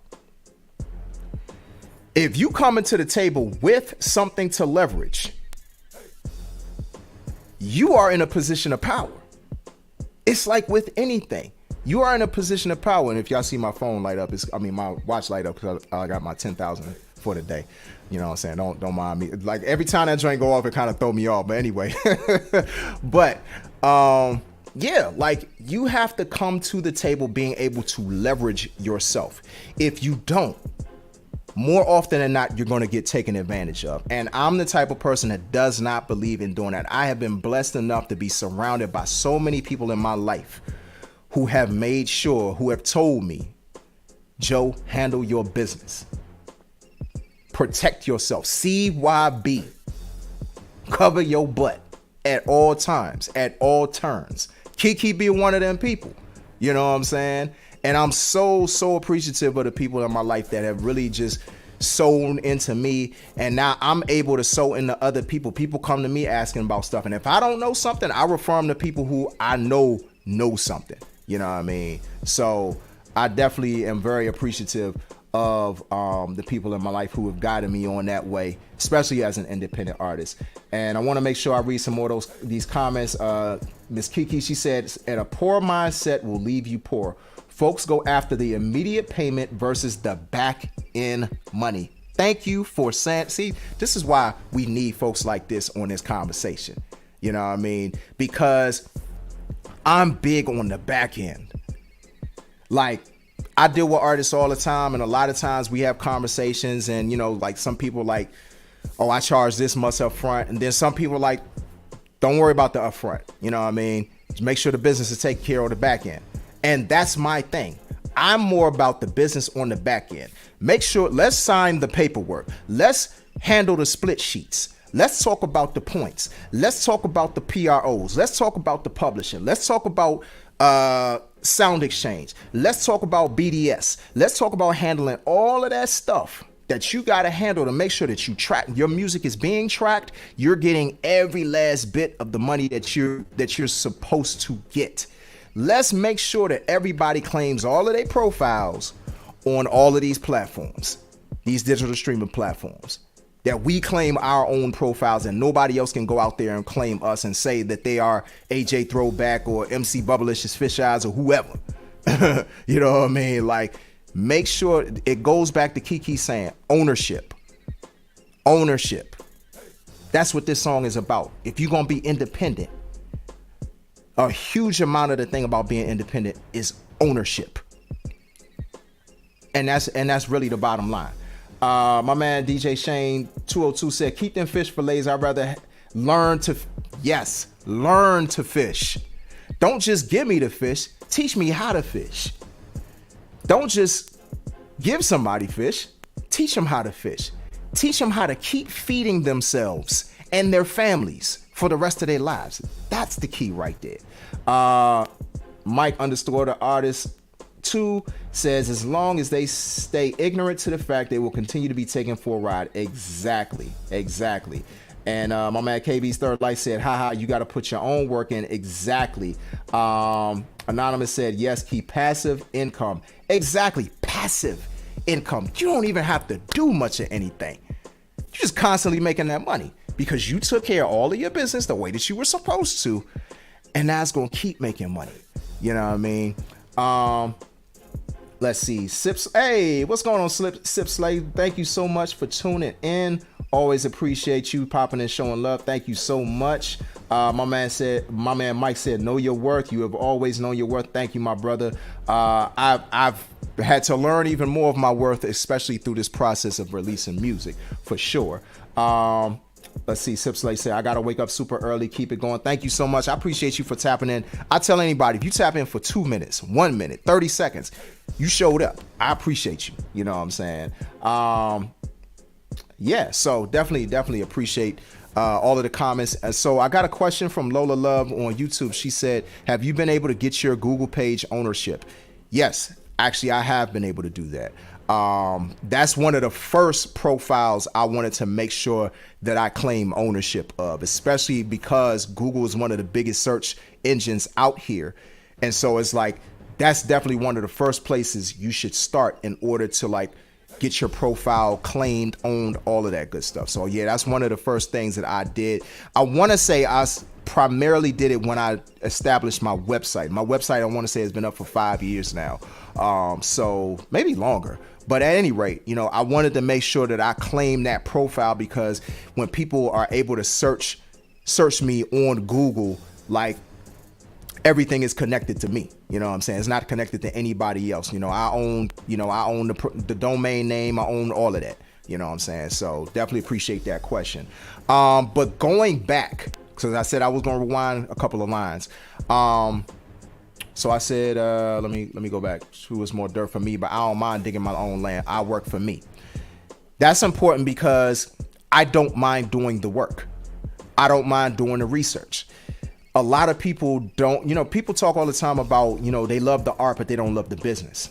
If you come into the table with something to leverage, you are in a position of power. It's like with anything. You are in a position of power. And if y'all see my phone light up, my watch light up because I got my 10,000 for the day. You know what I'm saying? Don't mind me. Like every time that drink go off, it kind of throw me off. But anyway, but yeah, like you have to come to the table being able to leverage yourself. If you don't, more often than not, you're going to get taken advantage of. And I'm the type of person that does not believe in doing that. I have been blessed enough to be surrounded by so many people in my life who have made sure, who have told me, Joe, handle your business. Protect yourself. CYB. Cover your butt at all times, at all turns. Kiki be one of them people. You know what I'm saying? And I'm so appreciative of the people in my life that have really just sown into me. And now I'm able to sow into other people. People come to me asking about stuff. And if I don't know something, I refer them to people who I know something. You know what I mean? So I definitely am very appreciative of the people in my life who have guided me on that way, especially as an independent artist. And I want to make sure I read some more of these comments. Miss Kiki, she said, "And a poor mindset will leave you poor. Folks go after the immediate payment versus the back end money." Thank you for saying. See, this is why we need folks like this on this conversation. You know what I mean? Because I'm big on the back end. Like, I deal with artists all the time, and a lot of times we have conversations, and you know, like some people like, oh, I charge this much up front, and then some people like, don't worry about the upfront. You know what I mean? Just make sure the business is taken care of the back end. And that's my thing. I'm more about the business on the back end. Make sure, let's sign the paperwork. Let's handle the split sheets. Let's talk about the points. Let's talk about the PROs. Let's talk about the publishing. Let's talk about sound exchange. Let's talk about BDS. Let's talk about handling all of that stuff that you got to handle to make sure that you track your music is being tracked. You're getting every last bit of the money that you're supposed to get. Let's make sure that everybody claims all of their profiles on all of these platforms, these digital streaming platforms, that we claim our own profiles and nobody else can go out there and claim us and say that they are AJ Throwback or MC Bubblicious Fish Eyes or whoever. You know what I mean? Like, make sure it goes back to Kiki saying ownership. Ownership. That's what this song is about. If you're going to be independent, a huge amount of the thing about being independent is ownership. And that's really the bottom line. My man DJ Shane 202 said, keep them fish fillets. I'd rather learn to fish. Don't just give me the fish, teach me how to fish. Don't just give somebody fish, teach them how to fish. Teach them how to keep feeding themselves and their families for the rest of their lives. That's the key right there. Mike underscore the artist 2 says, as long as they stay ignorant to the fact, they will continue to be taken for a ride. Exactly. And my man KB's Third Light said, haha, you got to put your own work in. Exactly. Anonymous said, yes, keep passive income. Exactly. Passive income. You don't even have to do much of anything. You're just constantly making that money because you took care of all of your business the way that you were supposed to. And now it's going to keep making money. You know what I mean? Let's see. Sips. Hey, what's going on, Sip Slave? Thank you so much for tuning in. Always appreciate you popping and showing love. Thank you so much. My man Mike said, know your worth. You have always known your worth. Thank you, my brother. I've had to learn even more of my worth, especially through this process of releasing music, for sure. Let's see. Sip Slate said, I got to wake up super early. Keep it going. Thank you so much. I appreciate you for tapping in. I tell anybody, if you tap in for 2 minutes, 1 minute, 30 seconds, you showed up. I appreciate you. You know what I'm saying? Yeah, so definitely appreciate all of the comments. So I got a question from Lola Love on YouTube. She said, have you been able to get your Google page ownership? Yes, actually, I have been able to do that. That's one of the first profiles I wanted to make sure that I claim ownership of, especially because Google is one of the biggest search engines out here. And so it's like, that's definitely one of the first places you should start in order to like get your profile claimed, owned, all of that good stuff. So yeah, that's one of the first things that I did. I want to say I primarily did it when I established my website. My website, I want to say, has been up for 5 years now. So maybe longer. But at any rate, you know, I wanted to make sure that I claim that profile, because when people are able to search me on Google, like, everything is connected to me. You know what I'm saying? It's not connected to anybody else. You know, I own the domain name. I own all of that. You know what I'm saying? So definitely appreciate that question. But going back, because I said I was going to rewind a couple of lines. So I said, let me go back. Who was more dirt for me? But I don't mind digging my own land. I work for me. That's important because I don't mind doing the work. I don't mind doing the research. A lot of people don't, you know, people talk all the time about, you know, they love the art, but they don't love the business.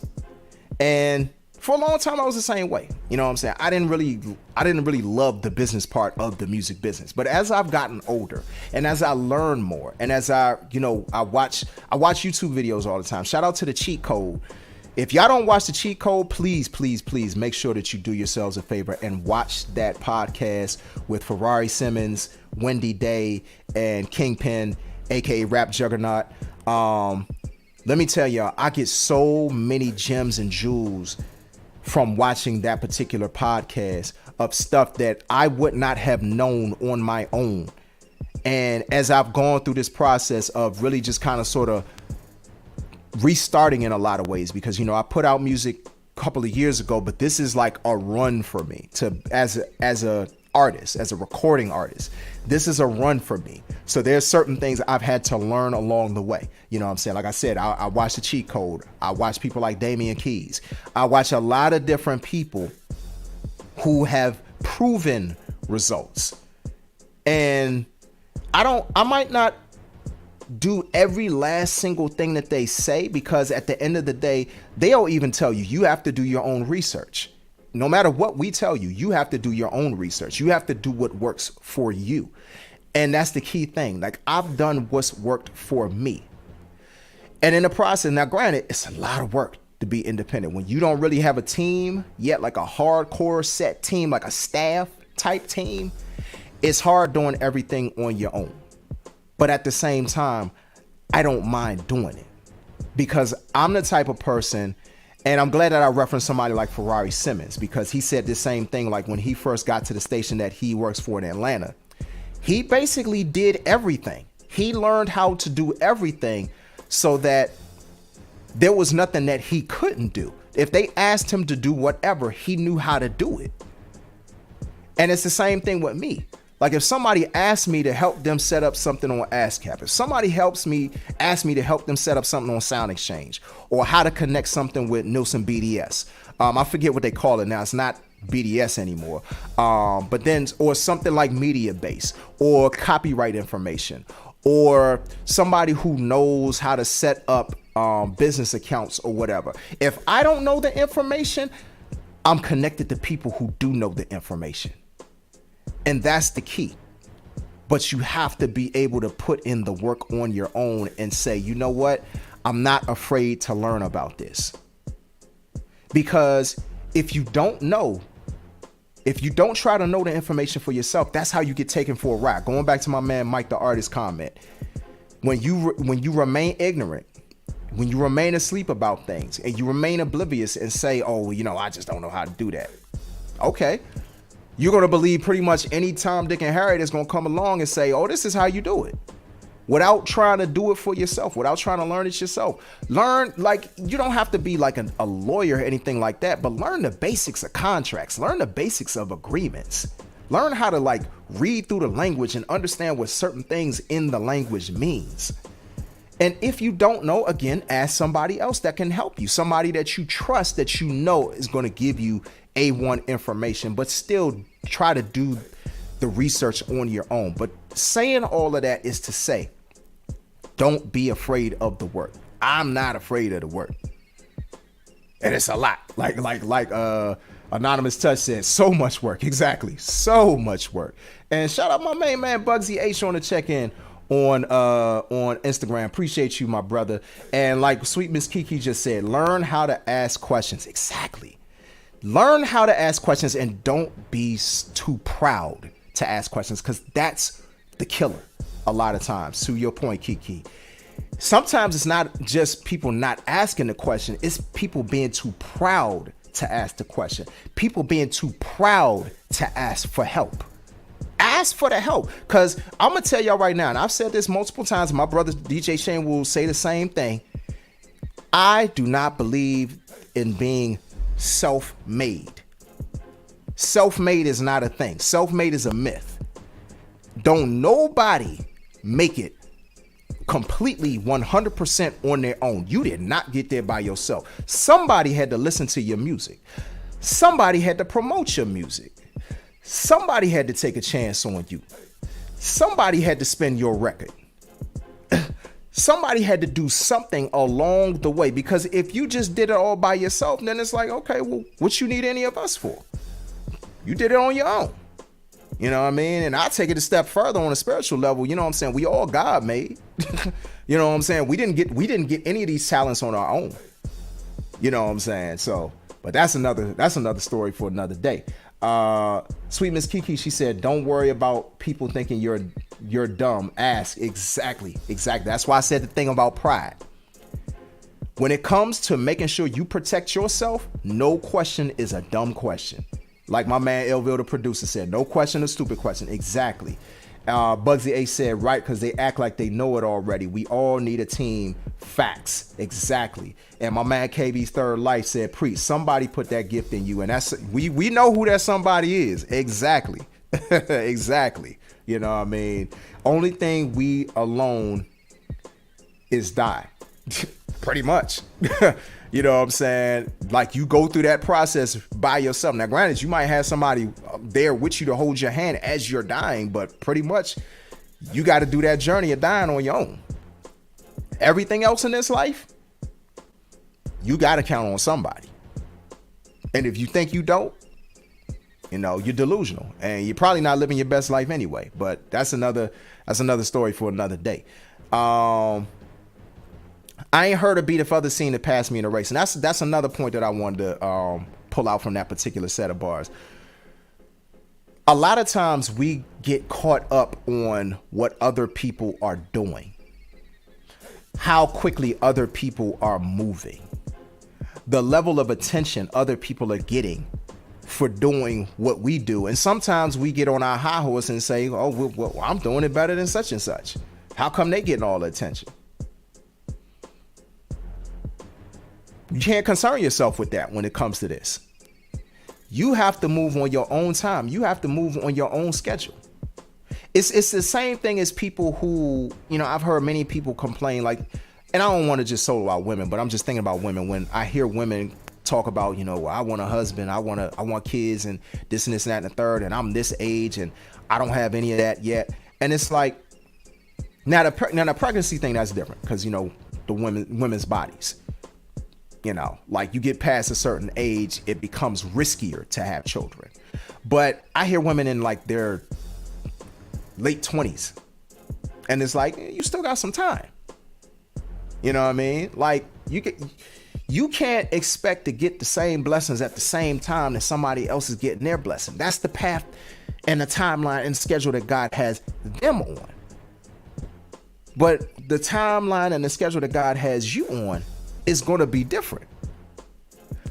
And for a long time, I was the same way. You know what I'm saying? I didn't really love the business part of the music business. But as I've gotten older and as I learn more and as I watch YouTube videos all the time. Shout out to the Cheat Code. If y'all don't watch the Cheat Code, please make sure that you do yourselves a favor and watch that podcast with Ferrari Simmons, Wendy Day, and Kingpin, aka Rap Juggernaut. Let me tell y'all, I get so many gems and jewels from watching that particular podcast of stuff that I would not have known on my own. And as I've gone through this process of really just kind of sort of restarting in a lot of ways, because, you know, I put out music a couple of years ago, but this is like a run for me to as a artist, as a recording artist. This is a run for me. So there's certain things I've had to learn along the way. You know what I'm saying? Like I said, I watch the Cheat Code. I watch people like Damian Keys. I watch a lot of different people who have proven results. And I might not do every last single thing that they say, because at the end of the day, they'll even tell you, you have to do your own research. No matter what we tell you, you have to do your own research. You have to do what works for you. And that's the key thing. Like, I've done what's worked for me. And in the process, now granted, it's a lot of work to be independent. When you don't really have a team yet, like a hardcore set team, like a staff type team, it's hard doing everything on your own. But at the same time, I don't mind doing it, because I'm the type of person, and I'm glad that I referenced somebody like Ferrari Simmons, because he said the same thing. Like, when he first got to the station that he works for in Atlanta, he basically did everything. He learned how to do everything so that there was nothing that he couldn't do. If they asked him to do whatever, he knew how to do it. And it's the same thing with me. Like, if somebody asks me to help them set up something on ASCAP, if somebody asks me to help them set up something on Sound Exchange, or how to connect something with Nielsen BDS, I forget what they call it now. It's not BDS anymore. But then, or something like Mediabase, or copyright information, or somebody who knows how to set up business accounts or whatever. If I don't know the information, I'm connected to people who do know the information. And that's the key. But you have to be able to put in the work on your own and say, you know what? I'm not afraid to learn about this. Because if you don't try to know the information for yourself, that's how you get taken for a ride. Going back to my man Mike the Artist comment, when you remain ignorant, when you remain asleep about things, and you remain oblivious and say, oh, you know, I just don't know how to do that. Okay. You're going to believe pretty much any Tom, Dick, and Harry that's going to come along and say, oh, this is how you do it, without trying to do it for yourself, without trying to learn it yourself. Learn, like, you don't have to be like a lawyer or anything like that, but learn the basics of contracts, learn the basics of agreements, learn how to like read through the language and understand what certain things in the language means. And if you don't know, again, ask somebody else that can help you, somebody that you trust, that you know is going to give you A1 information, but still try to do the research on your own. But saying all of that is to say, don't be afraid of the work. I'm not afraid of the work. And it's a lot. Like Anonymous Touch said, so much work. Exactly. So much work. And shout out my main man, Bugsy H, on the check-in on Instagram. Appreciate you, my brother. And like Sweet Miss Kiki just said, learn how to ask questions. Exactly. Learn how to ask questions, and don't be too proud to ask questions, because that's the killer a lot of times. To your point, Kiki, sometimes it's not just people not asking the question, it's people being too proud to ask the question. People being too proud to ask for help. Ask for the help, because I'm going to tell y'all right now, and I've said this multiple times, my brother DJ Shane will say the same thing. I do not believe in being self-made. Self-made is not a thing. Self-made is a myth. Don't nobody make it completely 100% on their own. You did not get there by yourself. Somebody had to listen to your music. Somebody had to promote your music. Somebody had to take a chance on you. Somebody had to spin your record. Somebody had to do something along the way, because if you just did it all by yourself, then it's like, okay, well, what you need any of us for? You did it on your own. You know what I mean? And I take it a step further on a spiritual level. You know what I'm saying? We all God made. You know what I'm saying? We didn't get any of these talents on our own. You know what I'm saying? So, but that's another story for another day. Sweet Miss Kiki, she said, don't worry about people thinking you're dumb. Ask. Exactly. That's why I said the thing about pride. When it comes to making sure you protect yourself, no question is a dumb question. Like my man Elville, the producer, said, no question a stupid question. Exactly. Bugsy A said, right, because they act like they know it already. We all need a team. Facts. Exactly. And my man KB's Third Life said, preach, somebody put that gift in you. And that's we know who that somebody is. Exactly. Exactly. You know what I mean? Only thing we alone is die. Pretty much. You know what I'm saying? Like, you go through that process by yourself. Now, granted, you might have somebody there with you to hold your hand as you're dying, but pretty much you got to do that journey of dying on your own. Everything else in this life, you got to count on somebody. And if you think you don't, you know, you're delusional, and you're probably not living your best life anyway. But that's another story for another day. I ain't heard a beat if others seen it pass me in a race. And that's another point that I wanted to pull out from that particular set of bars. A lot of times we get caught up on what other people are doing, how quickly other people are moving, the level of attention other people are getting for doing what we do. And sometimes we get on our high horse and say, oh, well, I'm doing it better than such and such. How come they getting all the attention? You can't concern yourself with that when it comes to this. You have to move on your own time. You have to move on your own schedule. It's the same thing as people who, you know, I've heard many people complain, like, and I don't want to just solo out women, but I'm just thinking about women. When I hear women talk about, you know, well, I want a husband, I want kids, and this and that and the third, and I'm this age and I don't have any of that yet. And it's like, now the pregnancy thing, that's different, because, you know, the women's bodies. You know, like, you get past a certain age, it becomes riskier to have children. But I hear women in like their late 20s, and it's like, you still got some time. You know what I mean? Like, you can't expect to get the same blessings at the same time that somebody else is getting their blessing. That's the path and the timeline and schedule that God has them on. But the timeline and the schedule that God has you on is going to be different.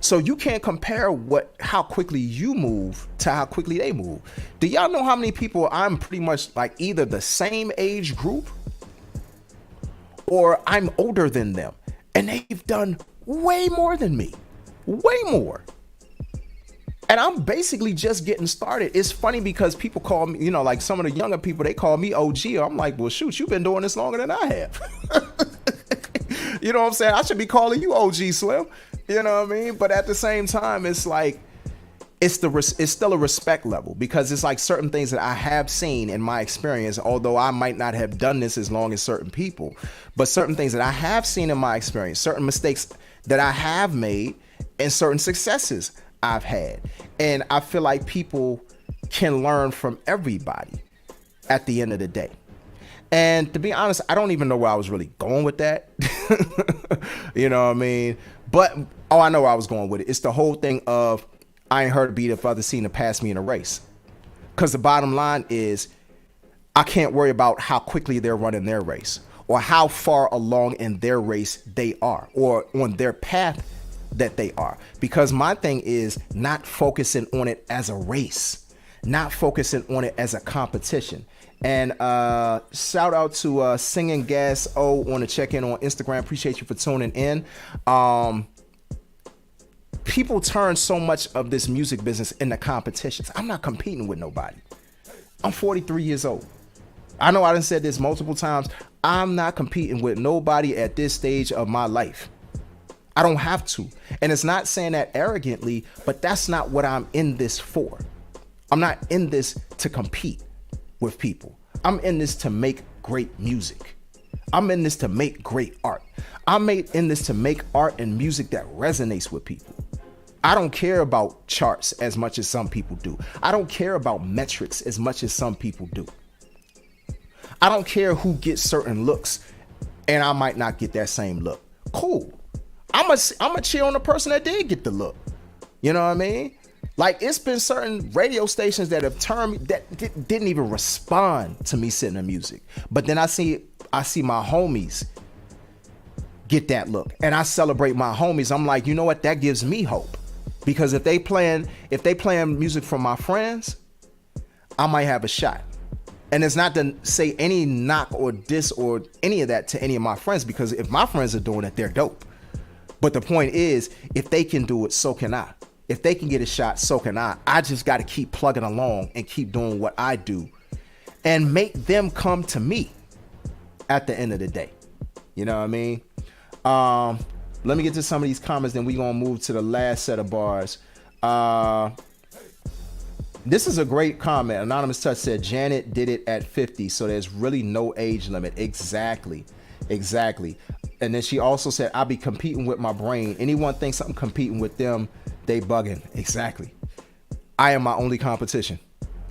So you can't compare how quickly you move to how quickly they move. Do y'all know how many people I'm pretty much like either the same age group or I'm older than them, and they've done way more than me, way more. And I'm basically just getting started. It's funny because people call me, you know, like some of the younger people, they call me OG. I'm like, well, shoot, you've been doing this longer than I have. You know what I'm saying? I should be calling you OG Slim. You know what I mean? But at the same time, it's like, it's still a respect level, because it's like certain things that I have seen in my experience, although I might not have done this as long as certain people, but certain things that I have seen in my experience, certain mistakes that I have made, and certain successes I've had. And I feel like people can learn from everybody at the end of the day. And to be honest, I don't even know where I was really going with that. You know what I mean? But, I know where I was going with it. It's the whole thing of, I ain't heard a beat if others seen to pass me in a race. Because the bottom line is, I can't worry about how quickly they're running their race, or how far along in their race they are, or on their path that they are. Because my thing is not focusing on it as a race, not focusing on it as a competition. And shout out to Singing Gas O on the check-in on Instagram. Appreciate you for tuning in. People turn so much of this music business into competitions. I'm not competing with nobody. I'm 43 years old. I know I done said this multiple times. I'm not competing with nobody at this stage of my life. I don't have to. And it's not saying that arrogantly, but that's not what I'm in this for. I'm not in this to compete with people. I'm in this to make great music. I'm in this to make great art. I'm in this to make art and music that resonates with people. I don't care about charts as much as some people do. I don't care about metrics as much as some people do. I don't care who gets certain looks, and I might not get that same look. Cool. I'm a cheer on the person that did get the look. You know what I mean? Like, it's been certain radio stations that have turned me, that didn't even respond to me sitting in music. But then I see my homies get that look, and I celebrate my homies. I'm like, you know what? That gives me hope, because if they playing music from my friends, I might have a shot. And it's not to say any knock or diss or any of that to any of my friends, because if my friends are doing it, they're dope. But the point is, if they can do it, so can I. If they can get a shot, so can I. I just got to keep plugging along and keep doing what I do and make them come to me at the end of the day. You know what I mean? Let me get to some of these comments, then we're going to move to the last set of bars. This is a great comment. Anonymous Touch said, Janet did it at 50, so there's really no age limit. Exactly. And then she also said, I'll be competing with my brain. Anyone thinks I'm competing with them, they bugging. Exactly. I am my only competition,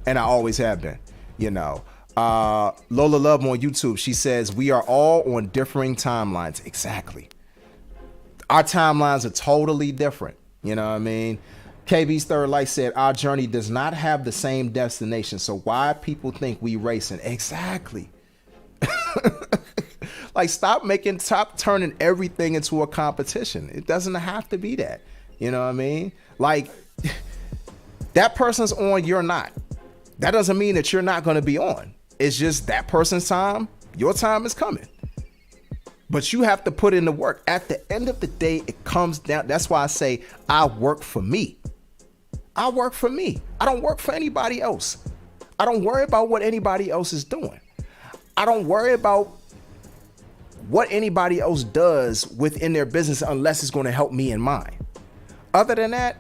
and I always have been, you know. Lola Love on YouTube, she says, we are all on differing timelines. Exactly. Our timelines are totally different. You know what I mean? KB's Third Light said, our journey does not have the same destination, so why people think we racing? Exactly. Like, stop turning everything into a competition. It doesn't have to be that. You know what I mean? Like, that person's on, you're not. That doesn't mean that you're not going to be on. It's just that person's time, your time is coming. But you have to put in the work. At the end of the day, it comes down. That's why I say I work for me. I work for me. I don't work for anybody else. I don't worry about what anybody else is doing. I don't worry about what anybody else does within their business unless it's going to help me and mine. Other than that,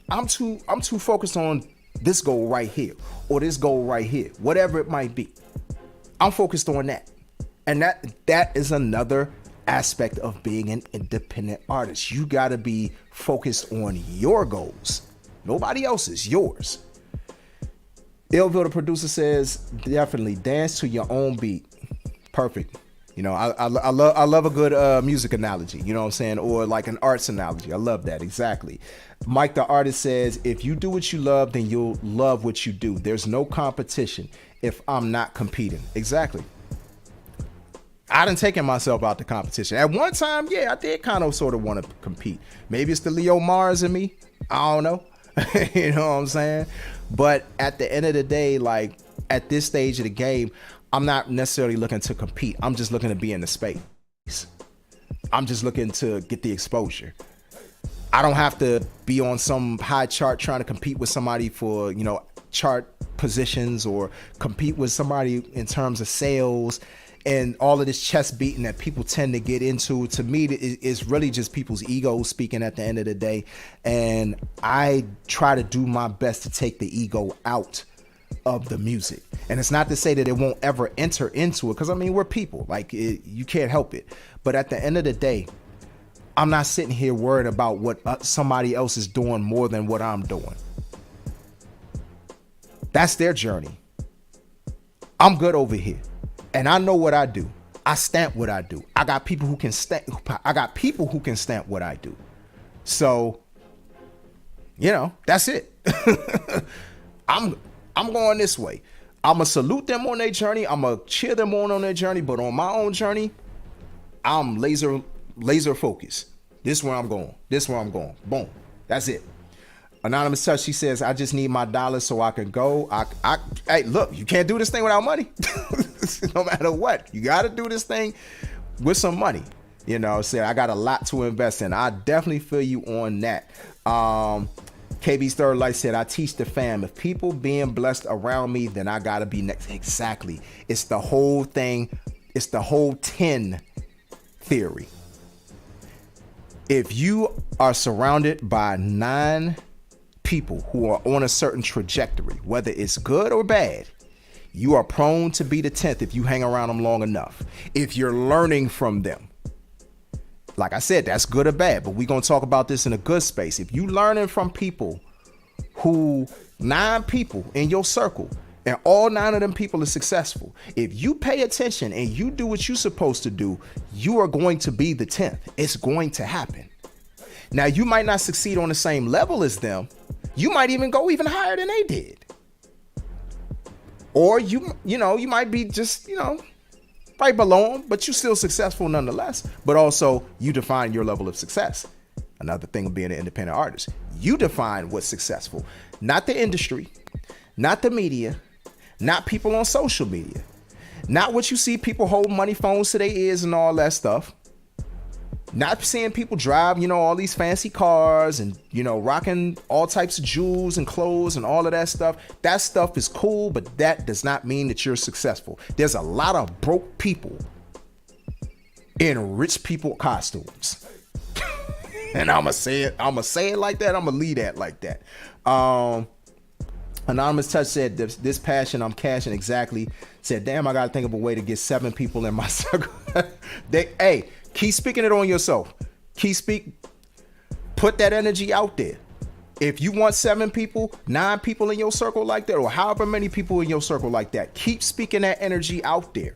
I'm too focused on this goal right here or this goal right here, whatever it might be. I'm focused on that. And that is another aspect of being an independent artist. You got to be focused on your goals. Nobody else's, yours. Illville, the producer, says, definitely dance to your own beat. Perfect. You know, I love a good music analogy, you know what I'm saying? Or like an arts analogy. I love that. Exactly. Mike, the artist, says, if you do what you love, then you'll love what you do. There's no competition if I'm not competing. Exactly. I done taken myself out the competition. At one time, yeah, I did kind of sort of want to compete. Maybe it's the Leo Mars in me. I don't know. You know what I'm saying? But at the end of the day, like, at this stage of the game, I'm not necessarily looking to compete. I'm just looking to be in the space. I'm just looking to get the exposure. I don't have to be on some high chart trying to compete with somebody for, you know, chart positions or compete with somebody in terms of sales and all of this chest beating that people tend to get into. To me, it's really just people's egos speaking at the end of the day. And I try to do my best to take the ego out of the music. And it's not to say that it won't ever enter into it, because I mean, we're people, like, you can't help it. But at the end of the day, I'm not sitting here worried about what somebody else is doing more than what I'm doing. That's their journey. I'm good over here. And I know what I do. I stamp what I do. I got people who can stamp. I got people who can stamp what I do. So, that's it. I'm going this way. I'ma salute them on their journey. I'ma cheer them on their journey. But on my own journey, I'm laser focused. This is where I'm going. Boom. That's it. Anonymous Touch, she says, I just need my dollars so I can go. Hey, look, you can't do this thing without money. No matter what. You got to do this thing with some money. Say I got a lot to invest in. I definitely feel you on that. KB's Third Light said, I teach the fam. If people being blessed around me, then I got to be next. Exactly. It's the whole thing. It's the whole 10 theory. If you are surrounded by 9 people who are on a certain trajectory, whether it's good or bad, you are prone to be the 10th if you hang around them long enough. If you're learning from them, like I said, that's good or bad, but we're going to talk about this in a good space. If you learning from people 9 people in your circle, and all 9 of them people are successful, if you pay attention and you do what you're supposed to do, you are going to be the 10th. It's going to happen. Now, you might not succeed on the same level as them. You might even go even higher than they did. Or you might be just, right below them, but you're still successful nonetheless. But also, you define your level of success. Another thing of being an independent artist. You define what's successful. Not the industry, not the media, not people on social media, not what you see people hold money phones to their ears and all that stuff. Not seeing people drive, all these fancy cars and, rocking all types of jewels and clothes and all of that stuff. That stuff is cool, but that does not mean that you're successful. There's a lot of broke people in rich people costumes. And I'm going to say it like that. I'm going to leave that like that. Anonymous Touch said, this passion I'm cashing exactly. Said, damn, I got to think of a way to get 7 people in my circle. Keep speaking it on yourself. Put that energy out there. If you want 7 people, 9 people in your circle like that, or however many people in your circle like that, keep speaking that energy out there.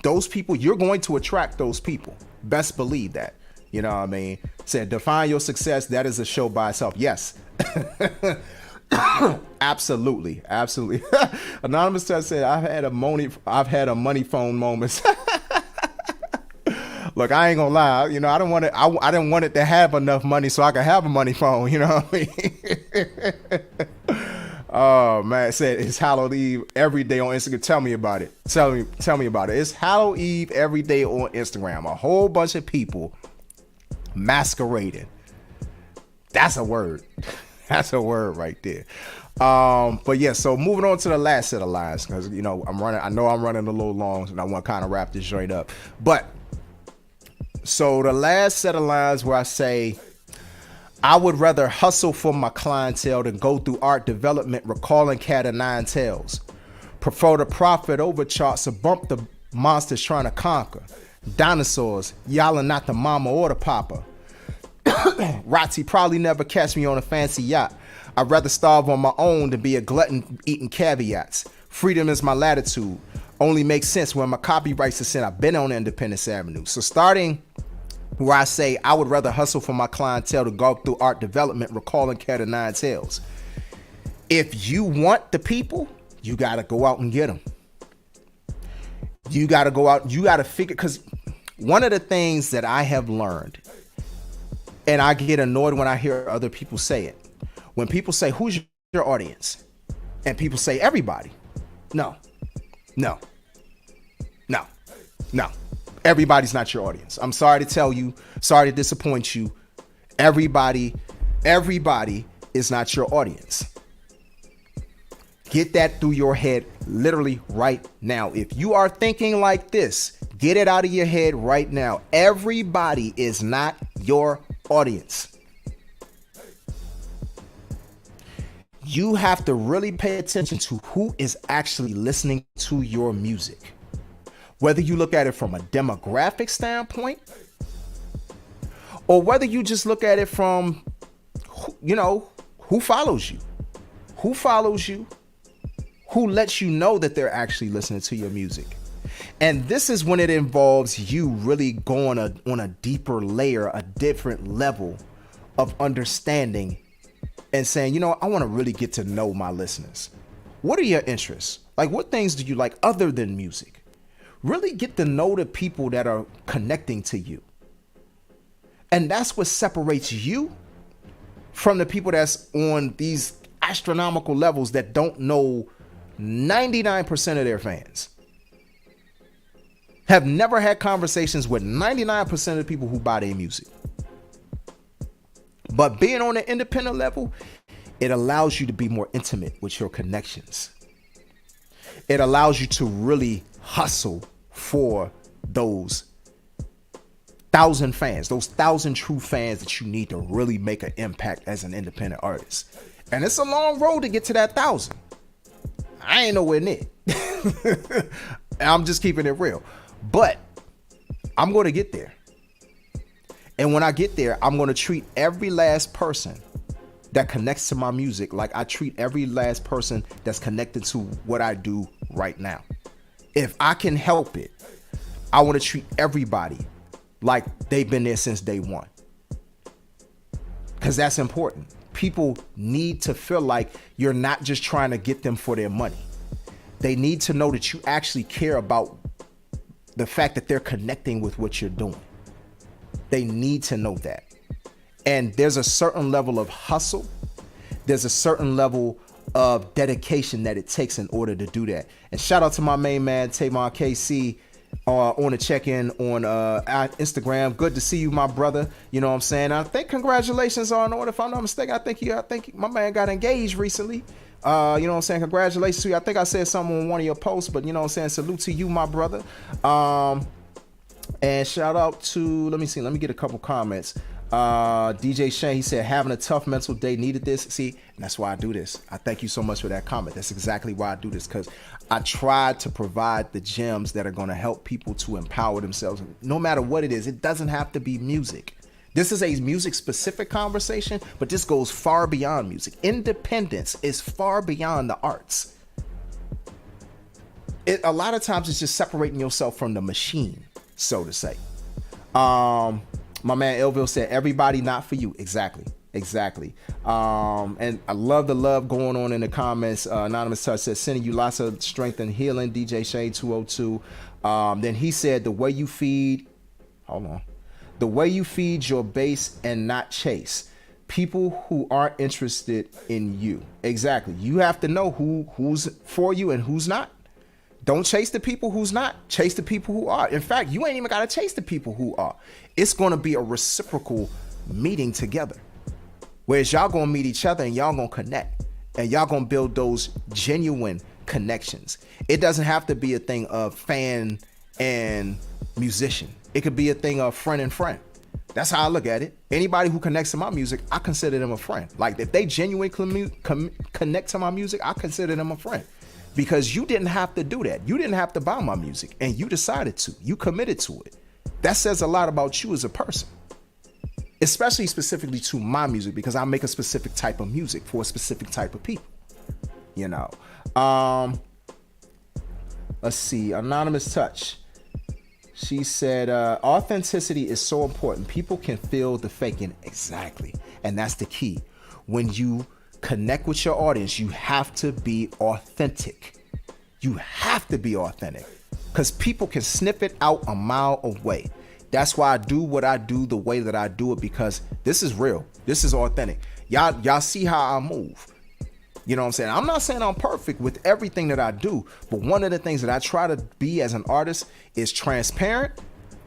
Those people, you're going to attract those people. Best believe that. You know what I mean? Said, define your success. That is a show by itself. Yes. Absolutely. Anonymous Touch said, I've had a money phone moment. Look, I ain't gonna lie. I don't want it. I didn't want it to have enough money so I could have a money phone. You know what I mean? Oh man, it said it's Halloween Eve every day on Instagram. Tell me about it. Tell me about it. It's Halloween Eve every day on Instagram. A whole bunch of people masquerading. That's a word. That's a word right there. But yeah, so moving on to the last set of lines, because I know I'm running a little long and I want to kind of wrap this joint up. But so the last set of lines where I say, I would rather hustle for my clientele than go through art development recalling cat of nine tails. Prefer the profit over charts or bump the monsters trying to conquer. Dinosaurs, y'all are not the mama or the papa. Rotzi probably never catch me on a fancy yacht. I'd rather starve on my own than be a glutton eating caveats. Freedom is my latitude. Only makes sense when my copyright's a sin. I've been on Independence Avenue. So starting where I say I would rather hustle for my clientele to go through art development, recalling cat of nine tails. If you want the people, you got to go out and get them. You got to go out. You got to figure, because one of the things that I have learned, and I get annoyed when I hear other people say it. When people say, who's your audience? And people say, everybody. No. Everybody's not your audience. I'm sorry to tell you, sorry to disappoint you. Everybody is not your audience. Get that through your head literally right now. If you are thinking like this, get it out of your head right now. Everybody is not your audience. You have to really pay attention to who is actually listening to your music. Whether you look at it from a demographic standpoint, or whether you just look at it from, who follows you? Who follows you? Who lets you know that they're actually listening to your music? And this is when it involves you really going on a deeper layer, a different level of understanding and saying, you know, I want to really get to know my listeners. What are your interests? Like, what things do you like other than music? Really get to know the people that are connecting to you. And that's what separates you from the people that's on these astronomical levels that don't know 99% of their fans. Have never had conversations with 99% of the people who buy their music. But being on the independent level, it allows you to be more intimate with your connections. It allows you to really hustle for those 1,000 fans, those 1,000 true fans that you need to really make an impact as an independent artist. And it's a long road to get to that 1,000. I ain't nowhere near. I'm just keeping it real. But I'm going to get there. And when I get there, I'm going to treat every last person that connects to my music like I treat every last person that's connected to what I do right now. If I can help it, I want to treat everybody like they've been there since day one. Because that's important. People need to feel like you're not just trying to get them for their money. They need to know that you actually care about the fact that they're connecting with what you're doing. They need to know that. And there's a certain level of hustle. There's a certain level of dedication that it takes in order to do that. And shout out to my main man, Tavon KC, on the check-in on Instagram. Good to see you, my brother. You know what I'm saying? I think congratulations are in order. If I'm not mistaken, I think my man got engaged recently. You know what I'm saying? Congratulations to you. I think I said something on one of your posts, but you know what I'm saying? Salute to you, my brother. And shout out to, let me get a couple comments. DJ Shane, he said, having a tough mental day, needed this. See, and that's why I do this. I thank you so much for that comment. That's exactly why I do this, because I try to provide the gems that are going to help people to empower themselves. No matter what it is, it doesn't have to be music. This is a music-specific conversation, but this goes far beyond music. Independence is far beyond the arts. A lot of times it's just separating yourself from the machine, so to say. My man Elville said, everybody not for you. Exactly. And I love the love going on in the comments. Anonymous Touch says, sending you lots of strength and healing. DJ Shade 202. Then he said, the way you feed your base and not chase people who aren't interested in you. Exactly. You have to know who's for you and who's not. Don't chase the people who's not. Chase the people who are. In fact, you ain't even got to chase the people who are. It's going to be a reciprocal meeting together. Whereas y'all going to meet each other and y'all going to connect. And y'all going to build those genuine connections. It doesn't have to be a thing of fan and musician. It could be a thing of friend and friend. That's how I look at it. Anybody who connects to my music, I consider them a friend. Like if they genuinely connect to my music, I consider them a friend. Because you didn't have to do that. You didn't have to buy my music, and you decided to. You committed to it. That says a lot about you as a person, especially specifically to my music, because I make a specific type of music for a specific type of people. You know. Let's see. Anonymous Touch. She said, authenticity is so important. People can feel the faking. Exactly. And that's the key. When you connect with your audience, you have to be authentic. You have to be authentic because people can sniff it out a mile away. That's why I do what I do the way that I do it, because this is real. This is authentic. Y'all see how I move. You know what I'm saying? I'm not saying I'm perfect with everything that I do, but one of the things that I try to be as an artist is transparent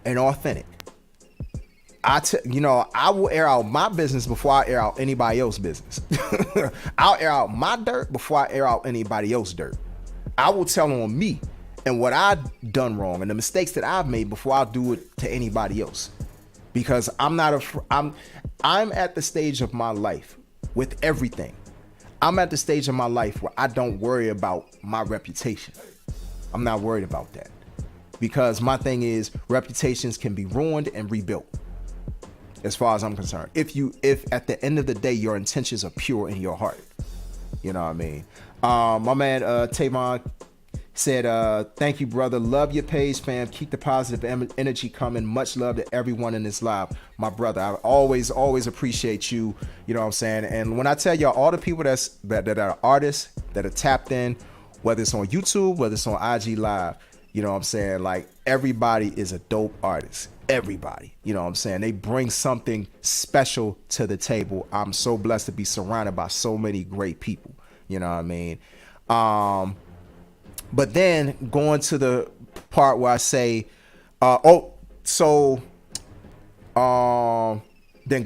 and authentic. I will air out my business before I air out anybody else's business. I'll air out my dirt before I air out anybody else's dirt. I will tell on me and what I've done wrong and the mistakes that I've made before I do it to anybody else. Because I'm at the stage of my life with everything. I'm at the stage of my life where I don't worry about my reputation. I'm not worried about that. Because my thing is, reputations can be ruined and rebuilt. As far as I'm concerned, if at the end of the day your intentions are pure in your heart, you know what I mean. My man Tavon Said, thank you, brother. Love your page, fam. Keep the positive energy coming. Much love to everyone in this live. My brother, I always appreciate you. You know what I'm saying? And when I tell y'all, all the people that are artists, that are tapped in, whether it's on YouTube, whether it's on IG Live, you know what I'm saying? Like, everybody is a dope artist. Everybody. You know what I'm saying? They bring something special to the table. I'm so blessed to be surrounded by so many great people. You know what I mean? But then going to the part where I say, then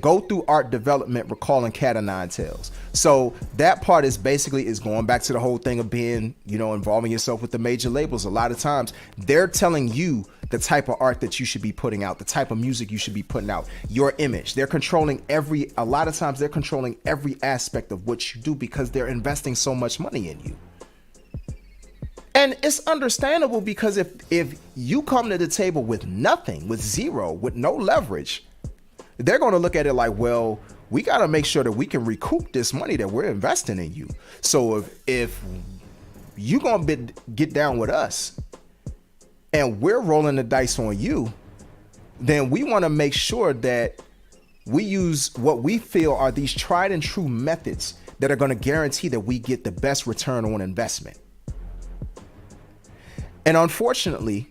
go through art development, recalling Cat of Nine Tails. So that part is basically going back to the whole thing of being, involving yourself with the major labels. A lot of times they're telling you the type of art that you should be putting out, the type of music you should be putting out, your image. They're controlling a lot of times they're controlling every aspect of what you do because they're investing so much money in you. And it's understandable because if you come to the table with nothing, with zero, with no leverage, they're going to look at it like, well, we got to make sure that we can recoup this money that we're investing in you. So if you're going to get down with us and we're rolling the dice on you, then we want to make sure that we use what we feel are these tried and true methods that are going to guarantee that we get the best return on investment. And unfortunately,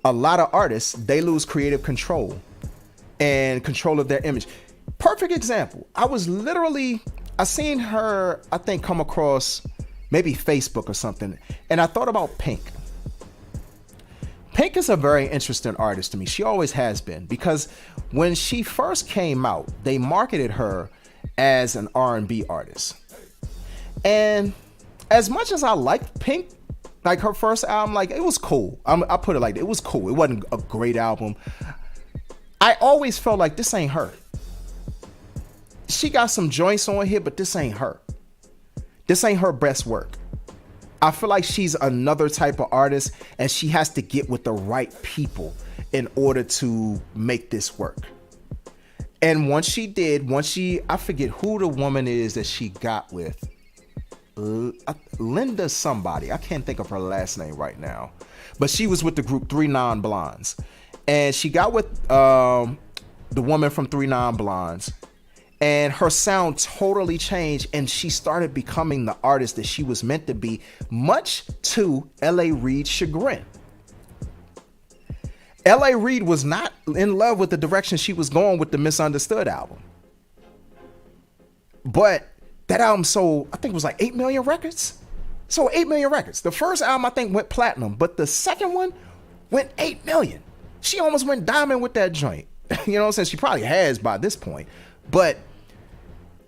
a lot of artists, they lose creative control and control of their image. Perfect example. I seen her, I think, come across maybe Facebook or something. And I thought about Pink. Pink is a very interesting artist to me. She always has been, because when she first came out, they marketed her as an R&B artist. And as much as I liked Pink, like her first album, like it was cool. I put it like that. It was cool. It wasn't a great album. I always felt like this ain't her. She got some joints on here, but this ain't her. This ain't her best work. I feel like she's another type of artist and she has to get with the right people in order to make this work. And once she did, I forget who the woman is that she got with. Linda somebody. I can't think of her last name right now. But she was with the group 3 Non Blondes. And she got with the woman from 3 Non Blondes. And her sound totally changed. And she started becoming the artist that she was meant to be, much to L.A. Reid's chagrin. L.A. Reid was not in love with the direction she was going with the Misunderstood album. But that album sold, I think it was like 8 million records. Sold 8 million records. The first album, I think, went platinum, but the second one went 8 million. She almost went diamond with that joint. You know what I'm saying? She probably has by this point. But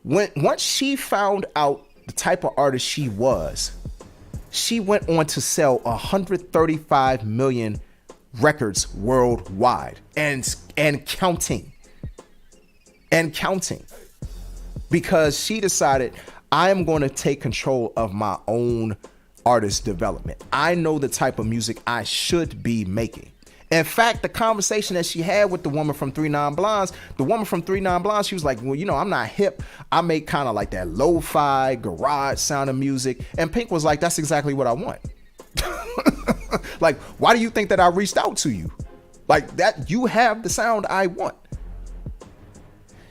once she found out the type of artist she was, she went on to sell 135 million records worldwide and counting. And counting. Because she decided, I am going to take control of my own artist development. I know the type of music I should be making. In fact, the conversation that she had with the woman from 3 Non Blondes, she was like, well, I'm not hip. I make kind of like that lo-fi garage sound of music. And Pink was like, that's exactly what I want. Like, why do you think that I reached out to you? Like that, you have the sound I want.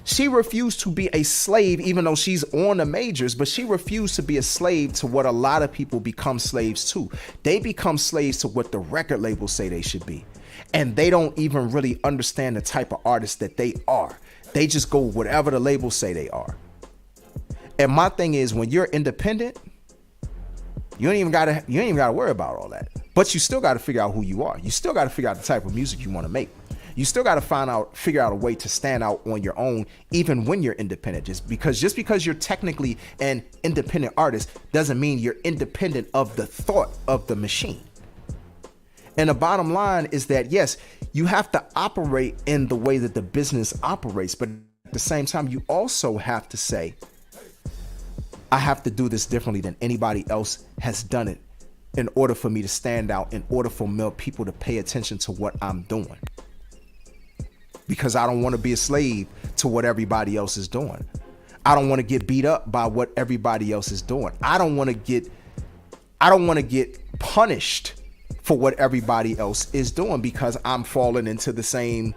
She refused to be a slave, even though she's on the majors, but she refused to be a slave to what a lot of people become slaves to. They become slaves to what the record labels say they should be. And they don't even really understand the type of artist that they are. They just go whatever the labels say they are. And my thing is, when you're independent, you ain't even gotta worry about all that. But you still gotta figure out who you are. You still gotta figure out the type of music you want to make. You still got to figure out a way to stand out on your own, even when you're independent. Just because you're technically an independent artist doesn't mean you're independent of the thought of the machine. And the bottom line is that, yes, you have to operate in the way that the business operates, but at the same time, you also have to say, I have to do this differently than anybody else has done it in order for me to stand out, in order for more people to pay attention to what I'm doing. Because I don't want to be a slave to what everybody else is doing. I don't want to get beat up by what everybody else is doing. I don't want to get punished for what everybody else is doing because I'm falling into the same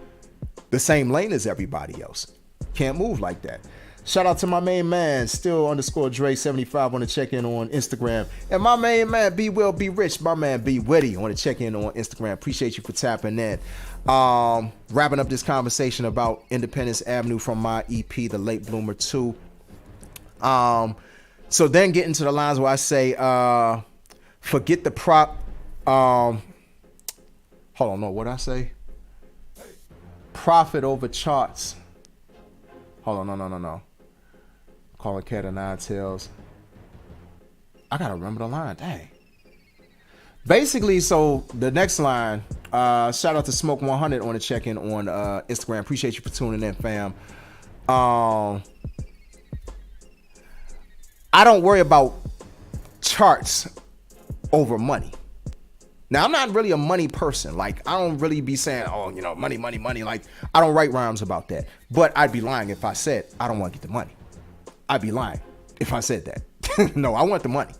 lane as everybody else. Can't move like that. Shout out to my main man, still _ Dre75 on the check-in on Instagram. And my main man, Be Will, Be Rich, my man, Be Witty on the check-in on Instagram. Appreciate you for tapping in. Wrapping up this conversation about Independence Avenue from my EP, The Late Bloomer 2. So then get into the lines where I say, forget the prop. Hold on, no, what did I say? Profit over charts. Hold on, no. Call a cat of nine tails. I gotta remember the line. Dang. Basically, so the next line, shout out to Smoke 100 on the check-in on Instagram. Appreciate you for tuning in, fam. I don't worry about charts over money. Now, I'm not really a money person. Like, I don't really be saying, oh, you know, money. Like, I don't write rhymes about that. But I'd be lying if I said I don't want to get the money. I'd be lying if I said that. No, I want the money.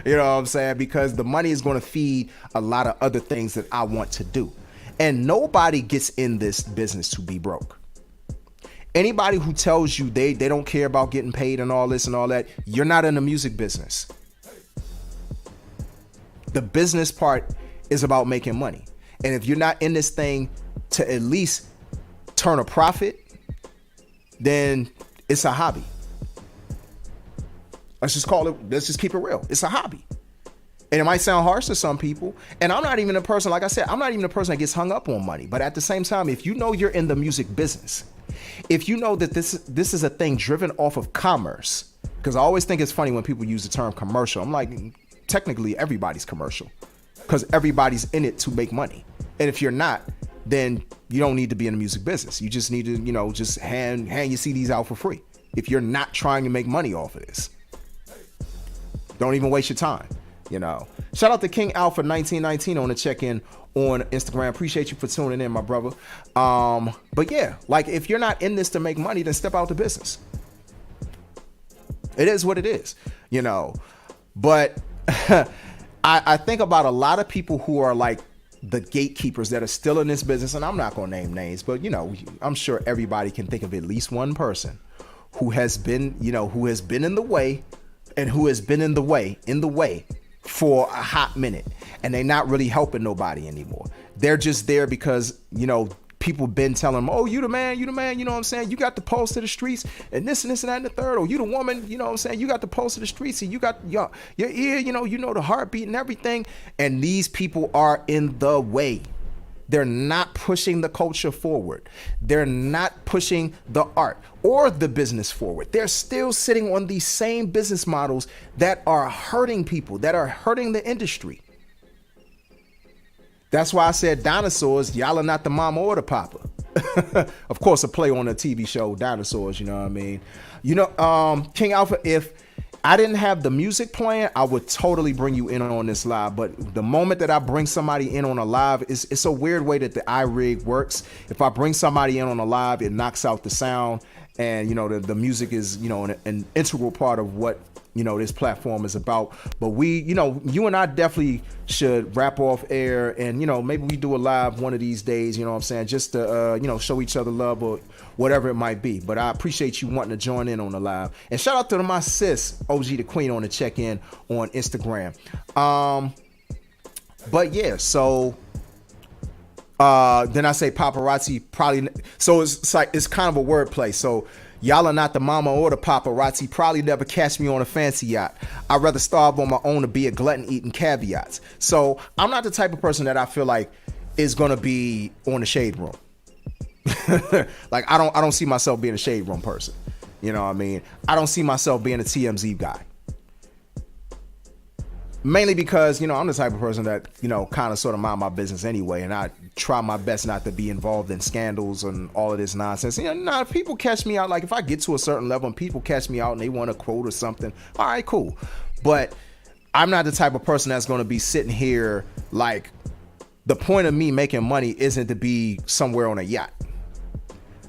You know what I'm saying? Because the money is going to feed a lot of other things that I want to do. And nobody gets in this business to be broke. Anybody who tells you they don't care about getting paid and all this and all that, you're not in the music business. The business part is about making money. And if you're not in this thing to at least turn a profit, then it's a hobby. Let's just keep it real. It's a hobby. And it might sound harsh to some people. And I'm not even a person, like I said, I'm not even a person that gets hung up on money. But at the same time, if you know you're in the music business, if you know that this is a thing driven off of commerce, because I always think it's funny when people use the term commercial. I'm like, technically everybody's commercial because everybody's in it to make money. And if you're not, then you don't need to be in the music business. You just need to, you know, just hand your CDs out for free. If you're not trying to make money off of this, don't even waste your time, you know. Shout out to King Alpha 1919 on the check-in on Instagram. Appreciate you for tuning in, my brother. But yeah, like if you're not in this to make money, then step out the business. It is what it is, you know. But I think about a lot of people who are like the gatekeepers that are still in this business, and I'm not going to name names, but you know, I'm sure everybody can think of at least one person who has been, you know, who has been in the way and who has been in the way for a hot minute, and they're not really helping nobody anymore. They're just there because, you know, people been telling them, oh, you the man, you know what I'm saying? You got the pulse to the streets and this and that and the third. Or you the woman, you know what I'm saying? You got the pulse to the streets and you got your ear, you know the heartbeat and everything. And these people are in the way. They're not pushing the culture forward. They're not pushing the art or the business forward. They're still sitting on these same business models that are hurting people, that are hurting the industry. That's why I said dinosaurs, y'all are not the mama or the papa. Of course, a play on a TV show, Dinosaurs, you know what I mean? You know, King Alpha, if I didn't have the music playing, I would totally bring you in on this live. But the moment that I bring somebody in on a live, it's a weird way that the iRig works. If I bring somebody in on a live, it knocks out the sound. And, you know, the music is, you know, an integral part of what, you know, this platform is about. But we, you know, you and I definitely should wrap off air and, you know, maybe we do a live one of these days, you know what I'm saying, just to, you know, show each other love or whatever it might be. But I appreciate you wanting to join in on the live. And shout out to my sis, OG the Queen, on the check-in on Instagram. But yeah, so then I say paparazzi probably, so it's like, it's kind of a wordplay. So y'all are not the mama or the paparazzi, probably never catch me on a fancy yacht. I'd rather starve on my own to be a glutton eating caveats. So I'm not the type of person that I feel like is gonna be on the shade room. Like I don't see myself being a shade room person. You know what I mean? I don't see myself being a TMZ guy. Mainly because, you know, I'm the type of person that, you know, kind of sort of mind my business anyway. And I try my best not to be involved in scandals and all of this nonsense. You know, if people catch me out, like if I get to a certain level and people catch me out and they want a quote or something, all right, cool. But I'm not the type of person that's going to be sitting here like the point of me making money isn't to be somewhere on a yacht.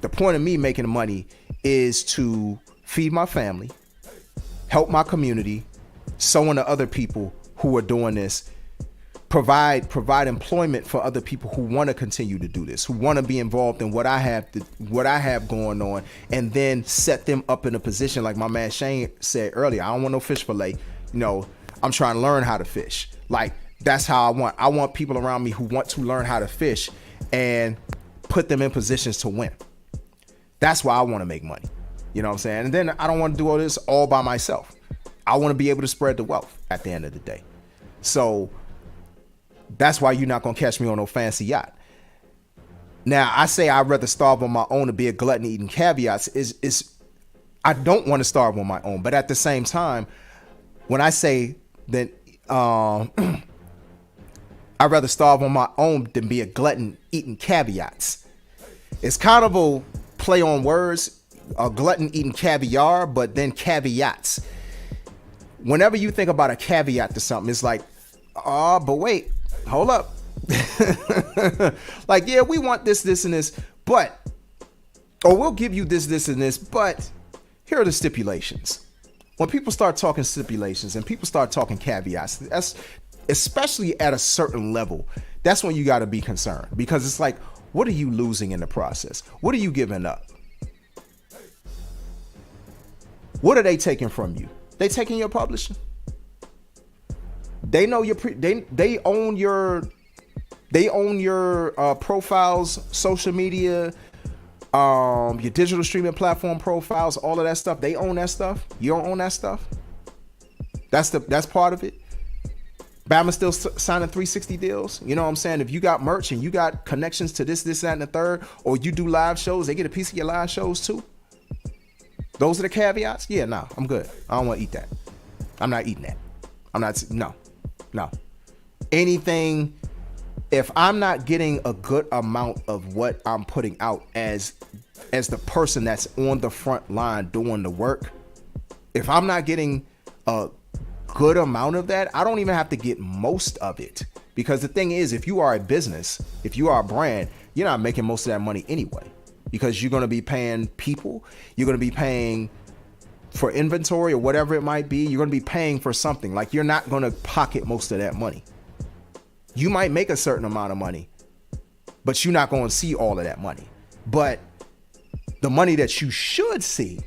The point of me making money is to feed my family, help my community, so on to other people who are doing this, provide employment for other people who want to continue to do this, who want to be involved in what I have going on, and then set them up in a position like my man Shane said earlier. I don't want no fish fillet. I'm trying to learn how to fish. Like, that's how I want people around me who want to learn how to fish and put them in positions to win. That's why I want to make money. You know what I'm saying? And then I don't want to do all this all by myself. I want to be able to spread the wealth at the end of the day. So that's why you're not going to catch me on no fancy yacht. Now, I say I'd rather starve on my own to be a glutton eating caveats. I don't want to starve on my own. But at the same time, when I say that I'd rather starve on my own than be a glutton eating caveats, it's kind of a play on words, a glutton eating caviar, but then caveats. Whenever you think about a caveat to something, it's like, but wait, hold up. Like, yeah, we want this, and this, but, or we'll give you this, and this, but here are the stipulations. When people start talking stipulations and people start talking caveats, that's especially at a certain level, that's when you got to be concerned, because it's like, what are you losing in the process? What are you giving up? What are they taking from you? They taking your publishing. They know they own your profiles, social media, your digital streaming platform profiles, all of that stuff. They own that stuff. You don't own that stuff. That's part of it. Bama's still signing 360 deals. You know what I'm saying? If you got merch and you got connections to this, that, and the third, or you do live shows, they get a piece of your live shows too. Those are the caveats. Yeah, no, I'm good. I don't want to eat that. I'm not eating that. No. Anything, if I'm not getting a good amount of what I'm putting out as the person that's on the front line doing the work, if I'm not getting a good amount of that, I don't even have to get most of it. Because the thing is, if you are a business, if you are a brand, you're not making most of that money anyway. Because you're going to be paying people, you're going to be paying for inventory or whatever it might be. You're going to be paying for something. Like, you're not going to pocket most of that money. You might make a certain amount of money, but you're not going to see all of that money. But the money that you should see,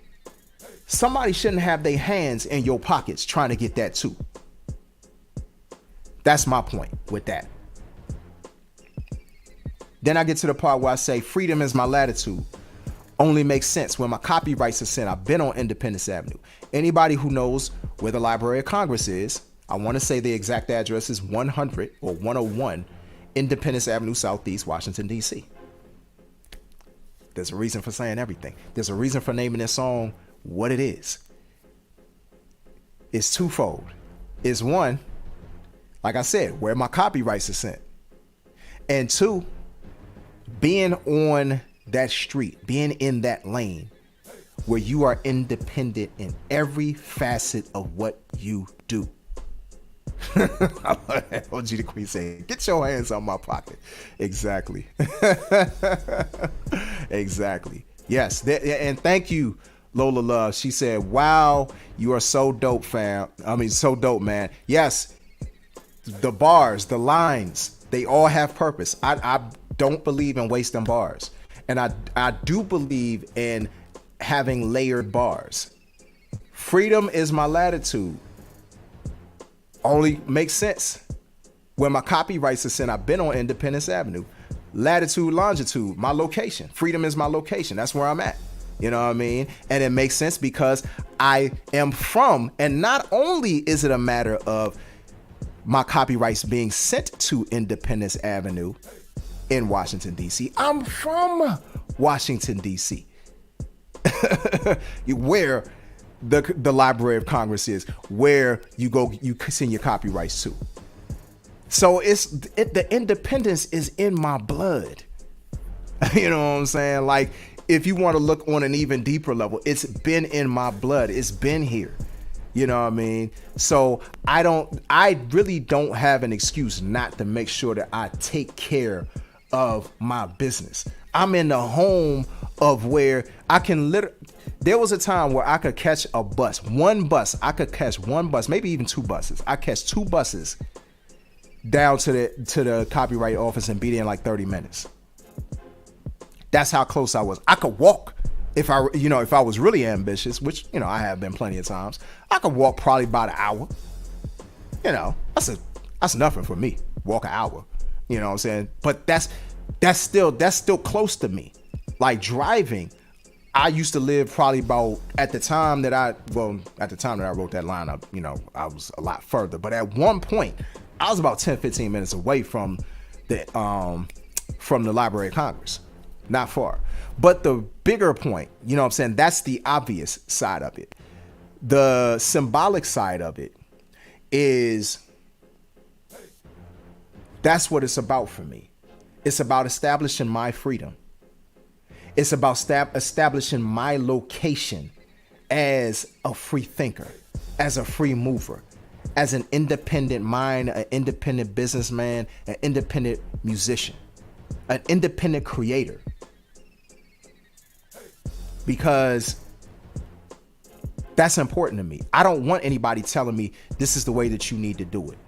somebody shouldn't have their hands in your pockets trying to get that too. That's my point with that. Then I get to the part where I say freedom is my latitude. Only makes sense when my copyrights are sent. I've been on Independence Avenue. Anybody who knows where the Library of Congress is, I want to say the exact address is 100 or 101 Independence Avenue, Southeast, Washington, D.C. There's a reason for saying everything. There's a reason for naming this song what it is. It's twofold. It's one, like I said, where my copyrights are sent. And two, being on that street, being in that lane where you are independent in every facet of what you do. I love that. OG the Queen saying, get your hands on my pocket. Exactly. Exactly. Yes. And thank you, Lola Love. She said, wow, you are so dope, fam. I mean, so dope, man. Yes. The bars, the lines, they all have purpose. I don't believe in wasting bars. And I do believe in having layered bars. Freedom is my latitude. Only makes sense when my copyrights are sent. I've been on Independence Avenue. Latitude, longitude, my location. Freedom is my location. That's where I'm at. You know what I mean? And it makes sense because I am from, and not only is it a matter of my copyrights being sent to Independence Avenue in Washington, D.C., I'm from Washington, D.C., where the Library of Congress is, where you go, you send your copyrights to. So the independence is in my blood. You know what I'm saying? Like, if you want to look on an even deeper level, it's been in my blood. It's been here. You know what I mean? So I really don't have an excuse not to make sure that I take care of my business. I'm in the home of where I can There was a time where I could catch a bus, I could catch one bus, maybe even two buses. I catch two buses down to the copyright office and be there in like 30 minutes. That's how close I was. I could walk if I was really ambitious, which, I have been plenty of times. I could walk probably about an hour. That's nothing for me. Walk an hour. You know what I'm saying? But that's still close to me. Like driving, I used to live probably about at the time that I wrote that line up, I was a lot further. But at one point, I was about 10, 15 minutes away from the Library of Congress. Not far. But the bigger point, that's the obvious side of it. The symbolic side of it is, that's what it's about for me. It's about establishing my freedom. It's about establishing my location as a free thinker, as a free mover, as an independent mind, an independent businessman, an independent musician, an independent creator. Because that's important to me. I don't want anybody telling me this is the way that you need to do it.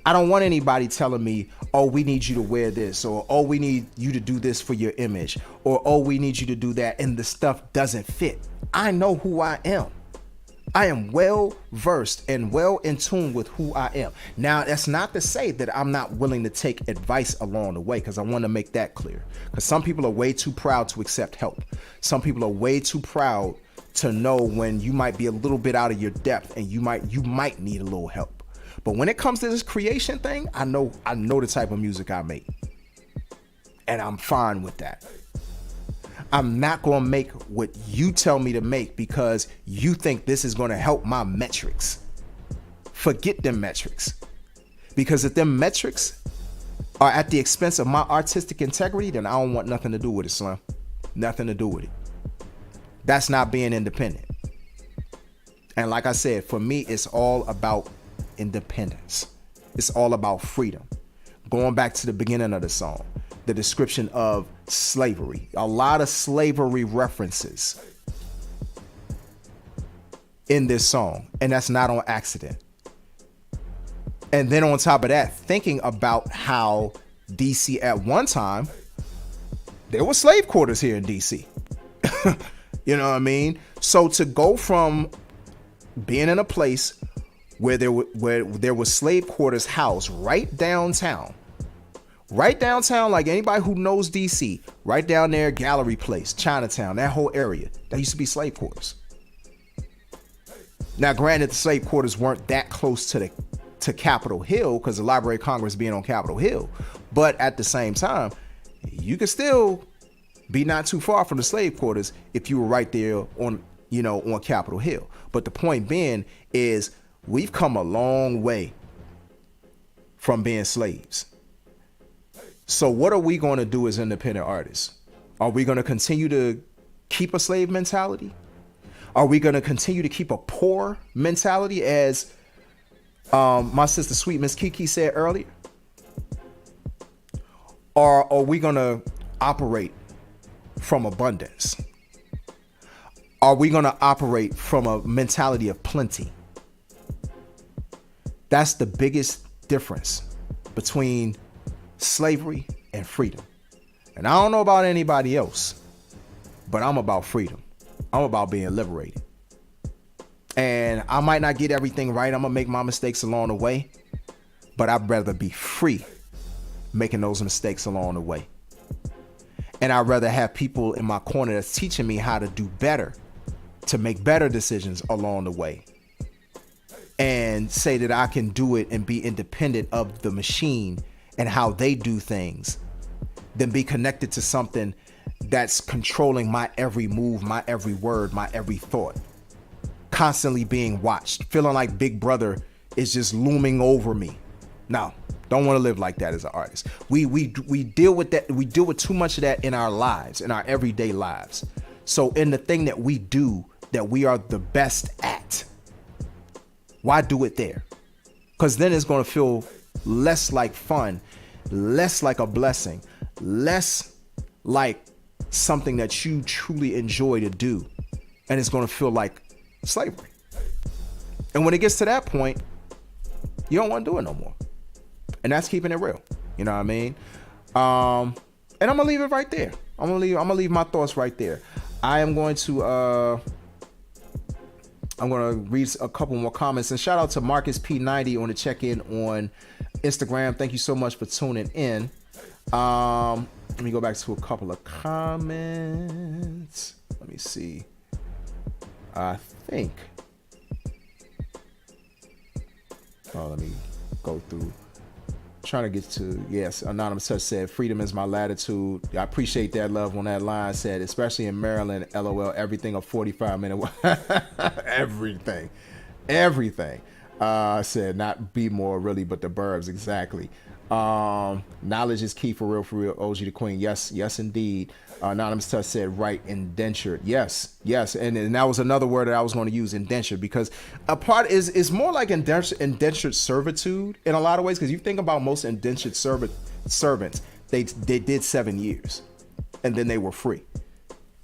I don't want anybody telling me, oh, we need you to wear this, or oh, we need you to do this for your image, or oh, we need you to do that, and the stuff doesn't fit. I know who I am. I am well versed and well in tune with who I am. Now, that's not to say that I'm not willing to take advice along the way, because I want to make that clear. Because some people are way too proud to accept help. Some people are way too proud to know when you might be a little bit out of your depth and you might need a little help. But when it comes to this creation thing, I know the type of music I make. And I'm fine with that. I'm not going to make what you tell me to make because you think this is going to help my metrics. Forget them metrics. Because if them metrics are at the expense of my artistic integrity, then I don't want nothing to do with it, Slim. Nothing to do with it. That's not being independent. And like I said, for me, it's all about independence. It's all about freedom. Going back to the beginning of the song, the description of slavery, a lot of slavery references in this song, and that's not on accident. And then on top of that, thinking about how DC at one time, there were slave quarters here in DC. You know what I mean? So to go from being in a place where there were slave quarters housed right downtown, like anybody who knows DC, right down there, Gallery Place, Chinatown, that whole area, that used to be slave quarters. Now, granted, the slave quarters weren't that close to Capitol Hill because the Library of Congress being on Capitol Hill, but at the same time, you could still be not too far from the slave quarters if you were right there on Capitol Hill. But the point being is, we've come a long way from being slaves. So what are we going to do as independent artists? Are we going to continue to keep a slave mentality? Are we going to continue to keep a poor mentality, as my sister Sweet Miss Kiki said earlier? Or are we going to operate from abundance? Are we going to operate from a mentality of plenty? That's the biggest difference between slavery and freedom. And I don't know about anybody else, but I'm about freedom. I'm about being liberated. And I might not get everything right. I'm going to make my mistakes along the way, but I'd rather be free making those mistakes along the way. And I'd rather have people in my corner that's teaching me how to do better, to make better decisions along the way, and say that I can do it and be independent of the machine and how they do things, than be connected to something that's controlling my every move, my every word, my every thought, constantly being watched, feeling like Big Brother is just looming over me. No, don't want to live like that as an artist. We deal with that. We deal with too much of that in our lives, in our everyday lives. So in the thing that we do, that we are the best at, why do it there? Because then it's going to feel less like fun, less like a blessing, less like something that you truly enjoy to do, and it's going to feel like slavery. And when it gets to that point, you don't want to do it no more. And that's keeping it real. You know what I mean? And I'm gonna leave it right there. I'm gonna leave my thoughts right there. I'm gonna read a couple more comments, and shout out to Marcus P90 on the check-in on Instagram. Thank you so much for tuning in. Let me go back to a couple of comments. Let me see. I think. Let me go through. Trying to get to, yes, Anonymous Touch said, freedom is my latitude. I appreciate that love on that line. Said, especially in Maryland, LOL, everything a 45-minute. Everything. Said, not be more really, but the burbs, exactly. Knowledge is key for real. OG the Queen. Yes, indeed. Anonymous Touch said, right, indentured. Yes. And that was another word that I was going to use, indentured, because a part is more like indentured servitude in a lot of ways. Because you think about most indentured servants, they did 7 years and then they were free.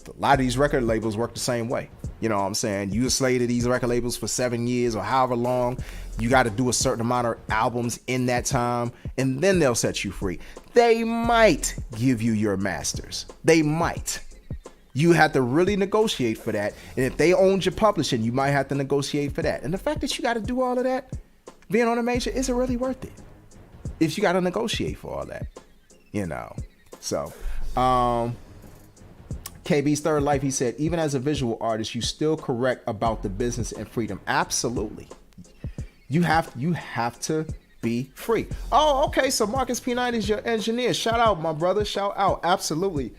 A lot of these record labels work the same way. You know what I'm saying? You a slave to these record labels for 7 years or however long. You got to do a certain amount of albums in that time, and then they'll set you free. They might give you your masters. They might. You have to really negotiate for that. And if they owned your publishing, you might have to negotiate for that. And the fact that you got to do all of that, being on a major, is it really worth it? If you got to negotiate for all that, you know. So, KB's Third Life, he said, even as a visual artist, you still correct about the business and freedom. Absolutely. You have to be free. Oh, okay. So Marcus P9 is your engineer. Shout out, my brother. Shout out. Absolutely.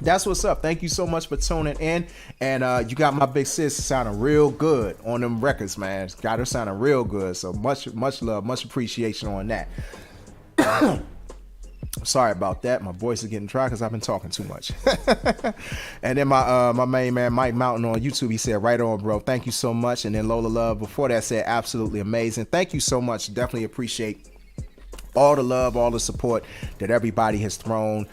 That's what's up. Thank you so much for tuning in. And you got my big sis sounding real good on them records, man. Got her sounding real good. So much love, much appreciation on that. Sorry about that. My voice is getting dry because I've been talking too much. And then my main man Mike Mountain on YouTube, he said, right on, bro. Thank you so much. And then Lola Love before that said, absolutely amazing. Thank you so much. Definitely appreciate all the love, all the support that everybody has thrown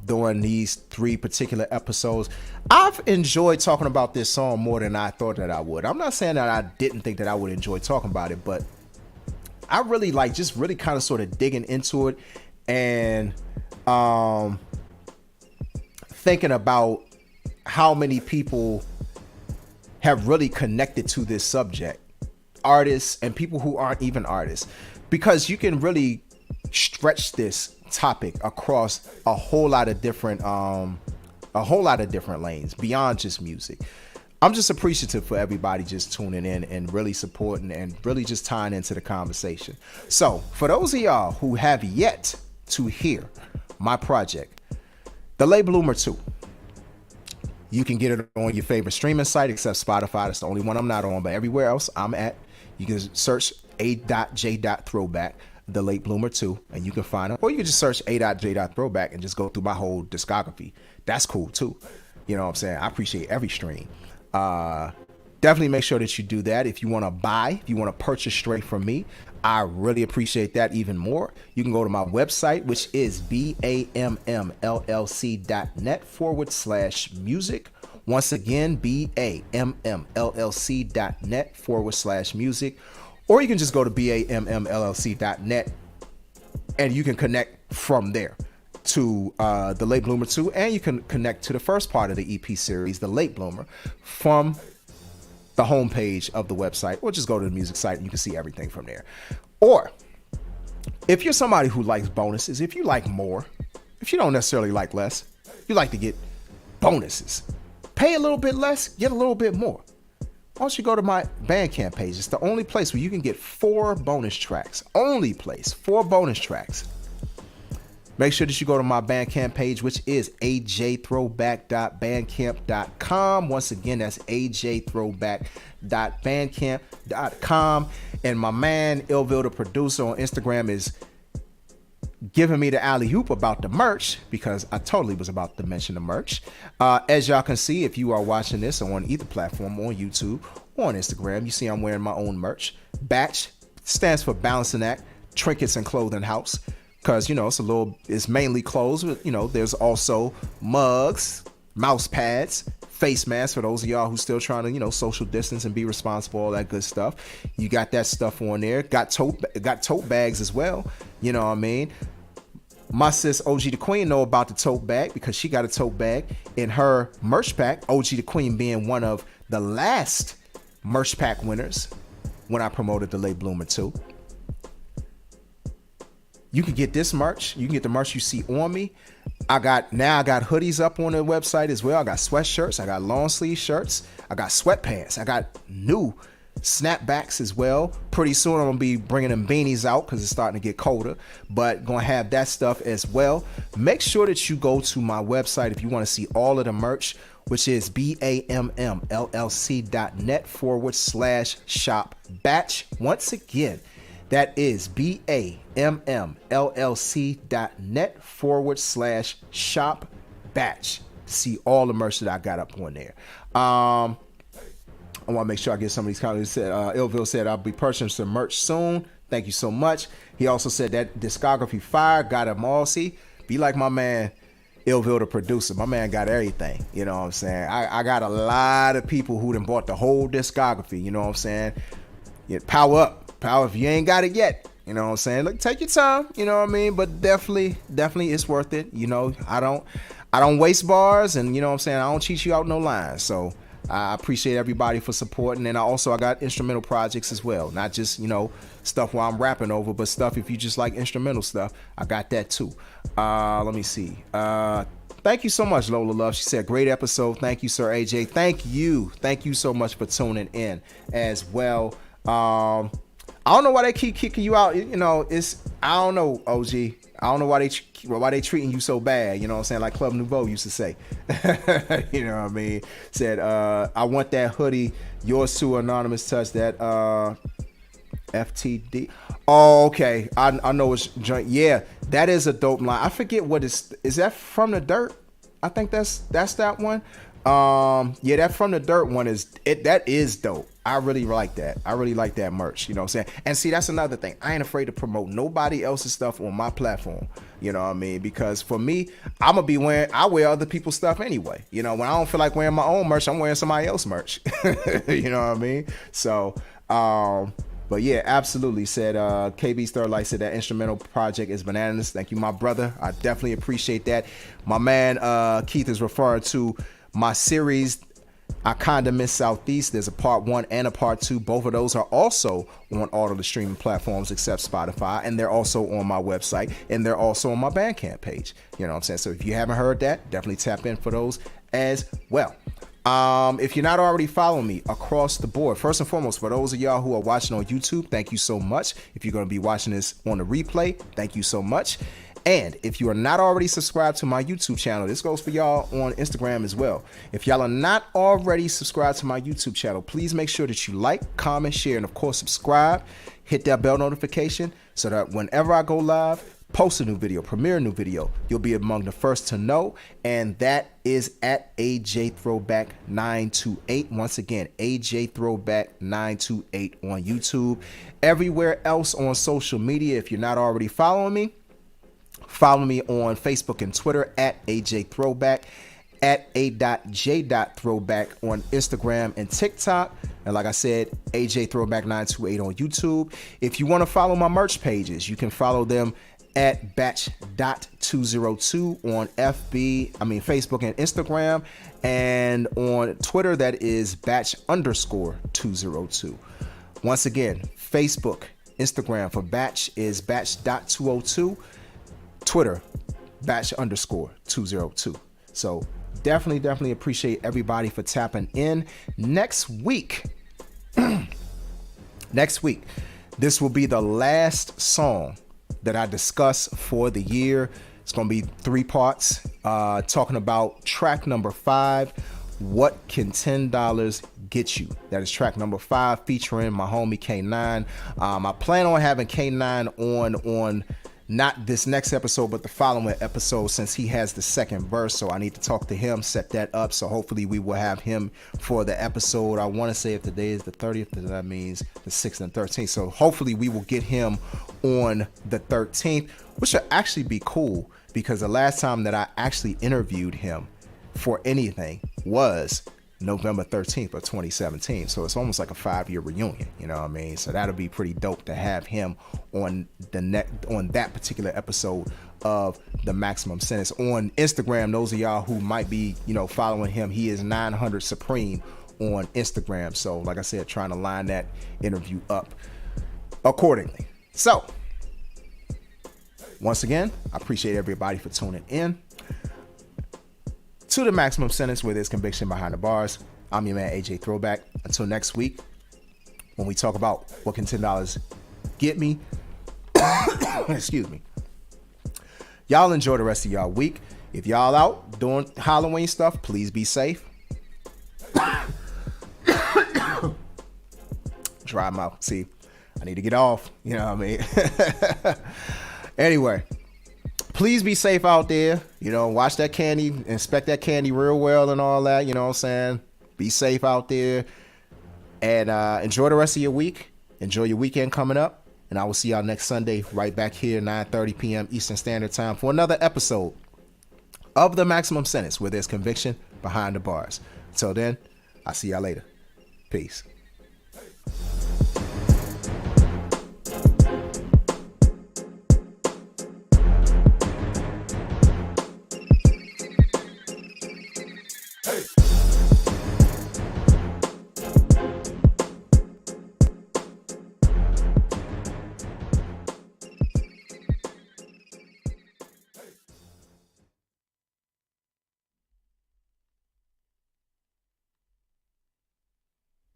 during these 3 particular episodes. I've enjoyed talking about this song more than I thought that I would. I'm not saying that I didn't think that I would enjoy talking about it, but I really just really kind of sort of digging into it and thinking about how many people have really connected to this subject, artists and people who aren't even artists, because you can really stretch this topic across a whole lot of different lanes beyond just music. I'm just appreciative for everybody just tuning in and really supporting and really just tying into the conversation. So for those of y'all who have yet to hear my project, The Late Bloomer 2, you can get it on your favorite streaming site except Spotify. That's the only one I'm not on, but everywhere else I'm at. You can search A.J.Throwback, The Late Bloomer 2, and you can find it. Or you can just search A.J.Throwback and just go through my whole discography. That's cool too. You know what I'm saying? I appreciate every stream. Definitely make sure that you do that. If you want to buy, if you want to purchase straight from me, I really appreciate that even more. You can go to my website, which is BAMMLLC.net/music. Once again, BAMMLLC.net/music. Or you can just go to BAMMLLC.net and you can connect from there to The Late Bloomer 2, and you can connect to the first part of the EP series, The Late Bloomer, from the homepage of the website, or just go to the music site and you can see everything from there. Or if you're somebody who likes bonuses, if you like more, if you don't necessarily like less, you like to get bonuses, pay a little bit less, get a little bit more. Why don't you go to my Bandcamp page? It's the only place where you can get 4 bonus tracks. Only place, 4 bonus tracks. Make sure that you go to my Bandcamp page, which is ajthrowback.bandcamp.com. Once again, that's ajthrowback.bandcamp.com. And my man, Illville, the producer on Instagram, is giving me the alley-oop about the merch, because I totally was about to mention the merch. As y'all can see, if you are watching this on either platform, on YouTube or on Instagram, you see I'm wearing my own merch. Batch stands for Balancing Act, Trinkets and Clothing House. because, it's mainly clothes, but, there's also mugs, mouse pads, face masks for those of y'all who still trying to, social distance and be responsible, all that good stuff. You got that stuff on there. Got tote bags as well. You know what I mean? My sis OG the Queen know about the tote bag because she got a tote bag in her merch pack. OG the Queen being one of the last merch pack winners when I promoted the Late Bloomer 2. You can get this merch. You can get the merch you see on me. I got hoodies up on the website as well. I got sweatshirts. I got long sleeve shirts. I got sweatpants. I got new snapbacks as well. Pretty soon I'm gonna be bringing them beanies out because it's starting to get colder, but gonna have that stuff as well. Make sure that you go to my website if you want to see all of the merch, which is BAMMLLC.net/shop batch. Once again, that is BAMMLLC.net/shop batch. See all the merch that I got up on there. I want to make sure I get some of these comments. Illville said, I'll be purchasing some merch soon. Thank you so much. He also said that discography fire, got him all. See, be like my man Illville, the producer. My man got everything. You know what I'm saying? I got a lot of people who done bought the whole discography. You know what I'm saying? Yeah, power up. Power if you ain't got it yet. You know what I'm saying? Look, take your time. You know what I mean? But definitely it's worth it. I don't waste bars, and you know what I'm saying? I don't cheat you out no lines. So I appreciate everybody for supporting. And I got instrumental projects as well. Not just, stuff while I'm rapping over, but stuff if you just like instrumental stuff, I got that too. Let me see. Thank you so much, Lola Love. She said, great episode. Thank you, Sir AJ. Thank you so much for tuning in as well. I don't know why they keep kicking you out. I don't know, OG. I don't know why they treating you so bad. You know what I'm saying? Like Club Nouveau used to say. You know what I mean? Said, I want that hoodie. Yours too, Anonymous Touch. That FTD. Oh, okay. I know it's joint. Yeah, that is a dope line. I forget what is that From the Dirt? I think that's that one. Yeah, that From the Dirt one that is dope. I really like that. I really like that merch. You know what I'm saying? And see, that's another thing. I ain't afraid to promote nobody else's stuff on my platform. You know what I mean? Because for me, I wear other people's stuff anyway. When I don't feel like wearing my own merch, I'm wearing somebody else's merch. You know what I mean? So, but yeah, absolutely. Said KB's Third Light said that instrumental project is bananas. Thank you, my brother. I definitely appreciate that. My man Keith is referring to my series, I Kinda Miss Southeast. There's a part 1 and a part 2. Both of those are also on all of the streaming platforms except Spotify, and they're also on my website, and they're also on my Bandcamp page. You know what I'm saying? So if you haven't heard that, definitely tap in for those as well. If you're not already following me across the board, first and foremost, for those of y'all who are watching on YouTube, thank you so much. If you're going to be watching this on the replay, thank you so much. And if you are not already subscribed to my YouTube channel, this goes for y'all on Instagram as well. If y'all are not already subscribed to my YouTube channel, please make sure that you like, comment, share, and of course, subscribe. Hit that bell notification so that whenever I go live, post a new video, premiere a new video, you'll be among the first to know. And that is at AJ Throwback 928. Once again, AJ Throwback 928 on YouTube. Everywhere else on social media, if you're not already following me, follow me on Facebook and Twitter at AJ Throwback, at a.j.throwback on Instagram and TikTok. And like I said, AJ Throwback 928 on YouTube. If you want to follow my merch pages, you can follow them at batch.202 on Facebook and Instagram. And on Twitter, that is batch_202. Once again, Facebook, Instagram for batch is batch.202. Twitter, batch_202. So definitely appreciate everybody for tapping in. Next week, this will be the last song that I discuss for the year. It's going to be 3 parts, talking about track number 5, What Can $10 Get You? That is track number 5, featuring my homie K9. I plan on having K9 on not this next episode, but the following episode, since he has the second verse. So I need to talk to him, set that up. So hopefully we will have him for the episode. I want to say if today is the 30th, then that means the 6th and 13th. So hopefully we will get him on the 13th, which would actually be cool because the last time that I actually interviewed him for anything was November 13th of 2017. So it's almost like a 5-year reunion, you know what I mean? So that'll be pretty dope to have him on on that particular episode of the Maximum Sentence. On Instagram, those of y'all who might be, following him, he is 900 Supreme on Instagram. So like I said, trying to line that interview up accordingly. So once again, I appreciate everybody for tuning in to the Maximum Sentence, where there's conviction behind the bars. I'm your man, AJ Throwback. Until next week, when we talk about what can $10 get me. Excuse me. Y'all enjoy the rest of y'all week. If y'all out doing Halloween stuff, please be safe. Dry mouth. See, I need to get off. You know what I mean? Anyway. Please be safe out there. Watch that candy, inspect that candy real well and all that. You know what I'm saying? Be safe out there. And enjoy the rest of your week. Enjoy your weekend coming up. And I will see y'all next Sunday right back here, 9:30 p.m. Eastern Standard Time, for another episode of The Maximum Sentence, where there's conviction behind the bars. Until then, I'll see y'all later. Peace.